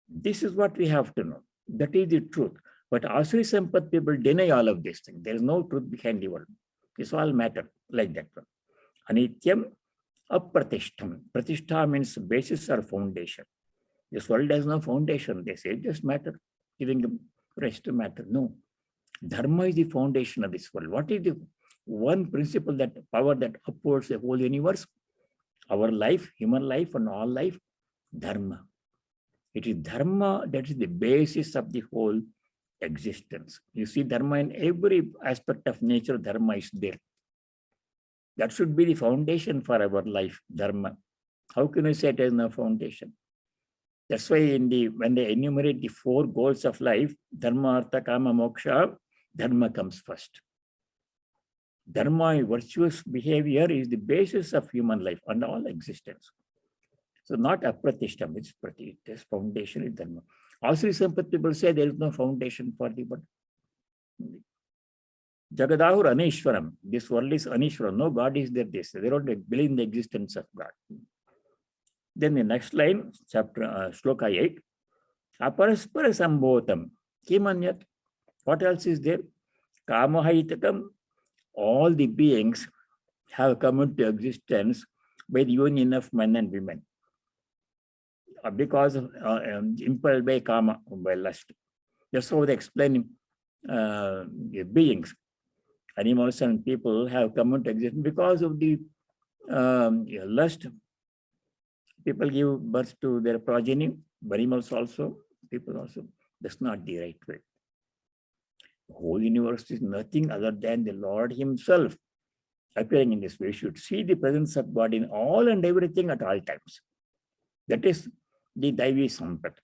This is what we have to know. That is the truth. But Asuri Sampath people deny all of these things. There is no truth behind the world. It's all matter, like that one. Anityam apratishtham. Pratishtha means basis or foundation. This world has no foundation. They say just matter, giving the rest to matter. No. Dharma is the foundation of this world. What is the one principle, that power that upholds the whole universe? Our life, human life and all life, dharma. It is dharma that is the basis of the whole existence. You see dharma in every aspect of nature, dharma is there. That should be the foundation for our life, dharma. How can you say it has no foundation? That's why when they enumerate the 4 goals of life, dharma, artha, kama, moksha, dharma comes first. Dharma, virtuous behavior, is the basis of human life and all existence. So not apratishtam, it's prati. This foundation is dharma. Also, some people say there is no foundation for the world. Jagadahur Anishwaram. This world is Anishwaram. No God is there. They don't believe in the existence of God. Then the next line, chapter Shloka 8. Aparaspara sambhotam. Kimanyat. What else is there? Kamahaitakam. All the beings have come into existence by the union of men and women. Because of impelled by kama, by lust. That's how they explain beings. Animals and people have come into existence because of the lust. People give birth to their progeny, animals also, people also. That's not the right way. The whole universe is nothing other than the Lord Himself appearing in this way. We should see the presence of God in all and everything at all times. That is the Daivi Sampath.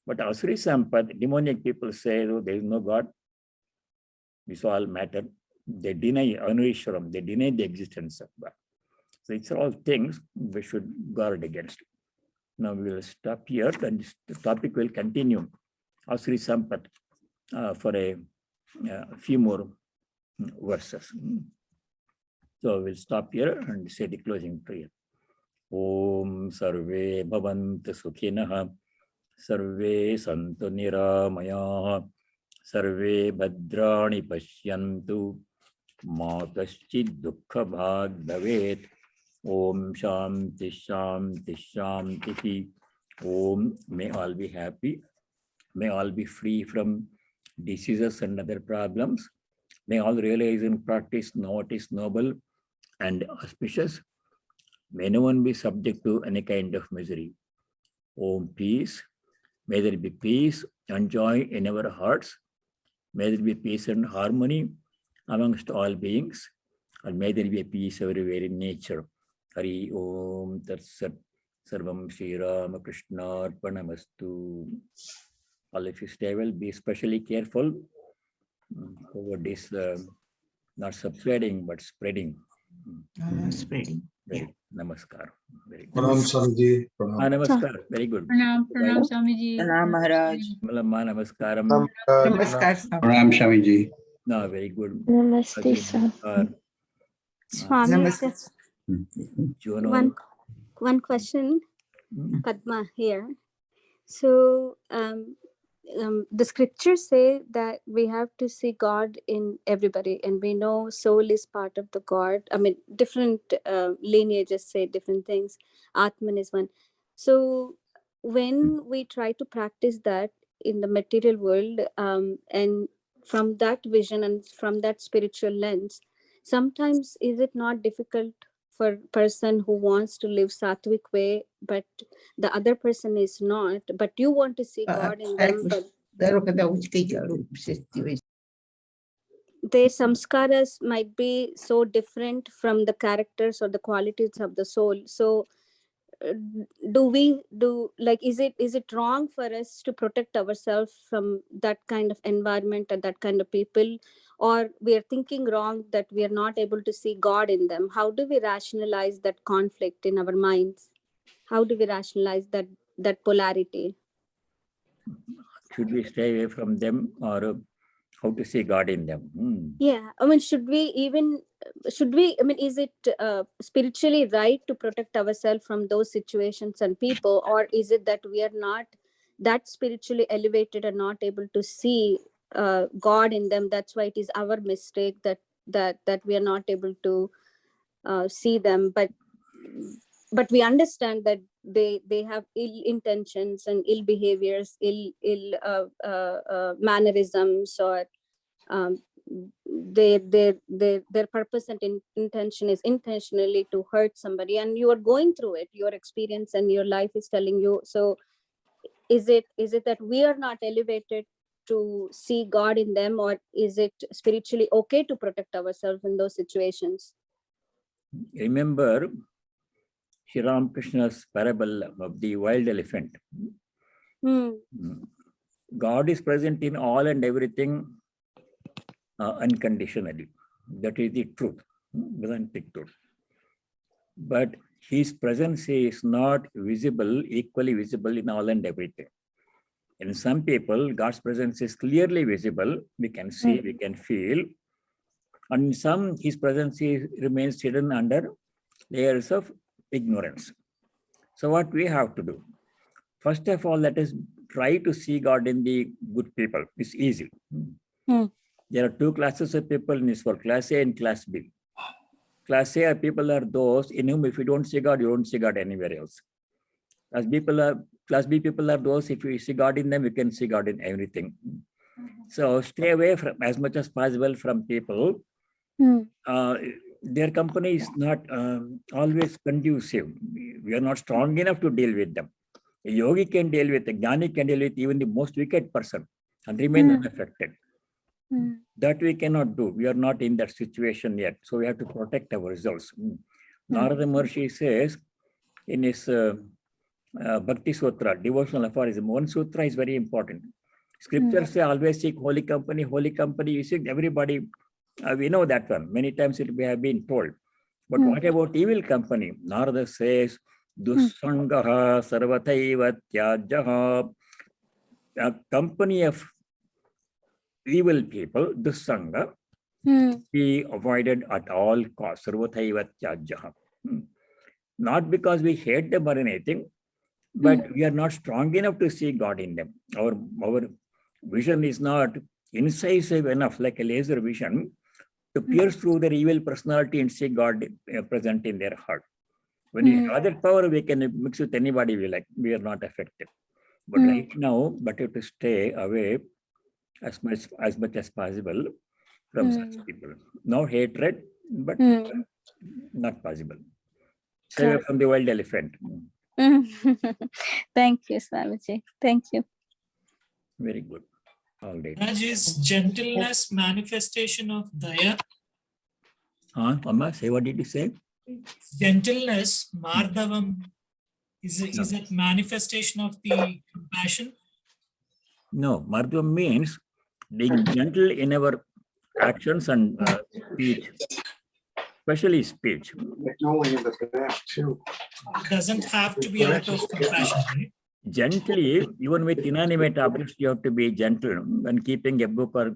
But Asuri Sampath, demonic people say, oh, there is no God. This all matter. They deny Anurishwaram. They deny the existence of God. So it's all things we should guard against. Now we will stop here and the topic will continue. Asuri Sampath for a few more verses. So we'll stop here and say the closing prayer. Om Sarve Bhavantu Sukhinah, Sarve Santu Niramayah, Sarve Bhadrani Pashyantu, Ma Kaschid Dukkha Bhag Bhavet. Om Shanti Shanti Shanti. Om, may all be happy. May all be free from diseases and other problems. May all realize and practice what is noble and auspicious. May no one be subject to any kind of misery. Om peace. May there be peace and joy in our hearts. May there be peace and harmony amongst all beings. And may there be a peace everywhere in nature. Hari Om Tat Sat. Sarvam Sri Ramakrishna Arpanamastu. All of you stay well, be especially careful over this not subsiding but spreading. Spreading. Very namaskar. Very good. Pranam Swamiji. Namaskar. Very good. Pranam Swamiji. Pranam Maharaj. Malama namaskaram. Namaskar. Pranam Swamiji. No, very good. Namaste, sir. Swami, Namaste. just Juno. one question, Padma here. So the scriptures say that we have to see God in everybody, and we know soul is part of the God. I mean, different lineages say different things. Atman is one. So when we try to practice that in the material world, and from that vision and from that spiritual lens, sometimes is it not difficult for a person who wants to live sattvic way, but the other person is not, but you want to see God in them, but their samskaras might be so different from the characters or the qualities of the soul. So is it wrong for us to protect ourselves from that kind of environment and that kind of people, or we are thinking wrong that we are not able to see God in them? How do we rationalize that conflict in our minds? How do we rationalize that polarity? Should we stay away from them, or how to see God in them? Yeah, I mean, is it spiritually right to protect ourselves from those situations and people, or is it that we are not that spiritually elevated and not able to see God in them? That's why it is our mistake that we are not able to see them, but we understand that they have ill intentions and ill behaviors, ill mannerisms, or their purpose and intention is intentionally to hurt somebody, and you are going through it. Your experience and your life is telling you. So is it that we are not elevated to see God in them, or is it spiritually okay to protect ourselves in those situations? Remember Sri Ramakrishna's parable of the wild elephant. God is present in all and everything unconditionally. That is the truth, Vedantic truth. But his presence is not visible, equally visible in all and everything. In some people, God's presence is clearly visible. We can see, we can feel. And in some, his presence remains hidden under layers of ignorance. So what we have to do? First of all, let us try to see God in the good people. It's easy. There are two classes of people in this world, class A and class B. Class A people are those in whom if you don't see God, you don't see God anywhere else. Class B people are those, if you see God in them, you can see God in everything. So stay away from as much as possible from people. Their company is not always conducive. We are not strong enough to deal with them. A yogi can deal with, a jnani can deal with even the most wicked person and remain unaffected. That we cannot do. We are not in that situation yet. So we have to protect ourselves. Narada Maharshi says in his Bhakti Sutra, devotional aphorism, one sutra is very important. Scriptures say always seek holy company, you seek everybody. We know that one. Many times we have been told. But what about evil company? Narada says, Dussangaha sarvataiva tyajaha. A company of evil people, Dussanga, be avoided at all costs. Sarvataiva tyajaha. Not because we hate them or anything, but we are not strong enough to see God in them. Our vision is not incisive enough, like a laser vision, to pierce through their evil personality and see God present in their heart. When we have that power, we can mix with anybody we like. We are not affected. But right now, better to stay away as much as possible from such people. No hatred, but Not possible. Stay away from the wild elephant. Thank you, Swamiji. Thank you. Very good. All right. Raj, is gentleness manifestation of daya? Amma, say, what did you say? Gentleness, mardavam, is it manifestation of the compassion? No, Mardhvam means being gentle in our actions and speech, especially speech. It doesn't have to be out of compassion, right? Gently, even with inanimate objects, you have to be gentle. When keeping a book or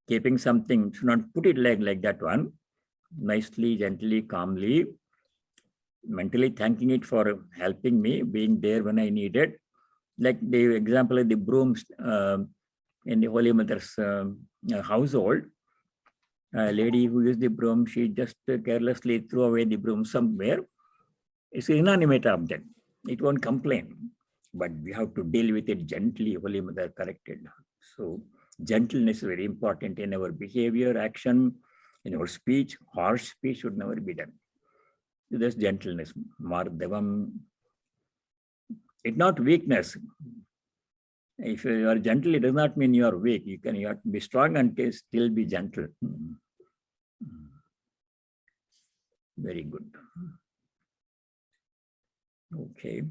keeping something, should not put it like that one. Nicely, gently, calmly, mentally thanking it for helping me, being there when I needed. Like the example of the brooms in the Holy Mother's household. A lady who used the broom, she just carelessly threw away the broom somewhere. It's an inanimate object. It won't complain. But we have to deal with it gently. Holy Mother corrected. So gentleness is very important in our behavior, action, in our speech. Harsh speech should never be done. There's gentleness. Mardavam. It's not weakness. If you are gentle, it does not mean you are weak. You have to be strong and still be gentle. Very good. Okay.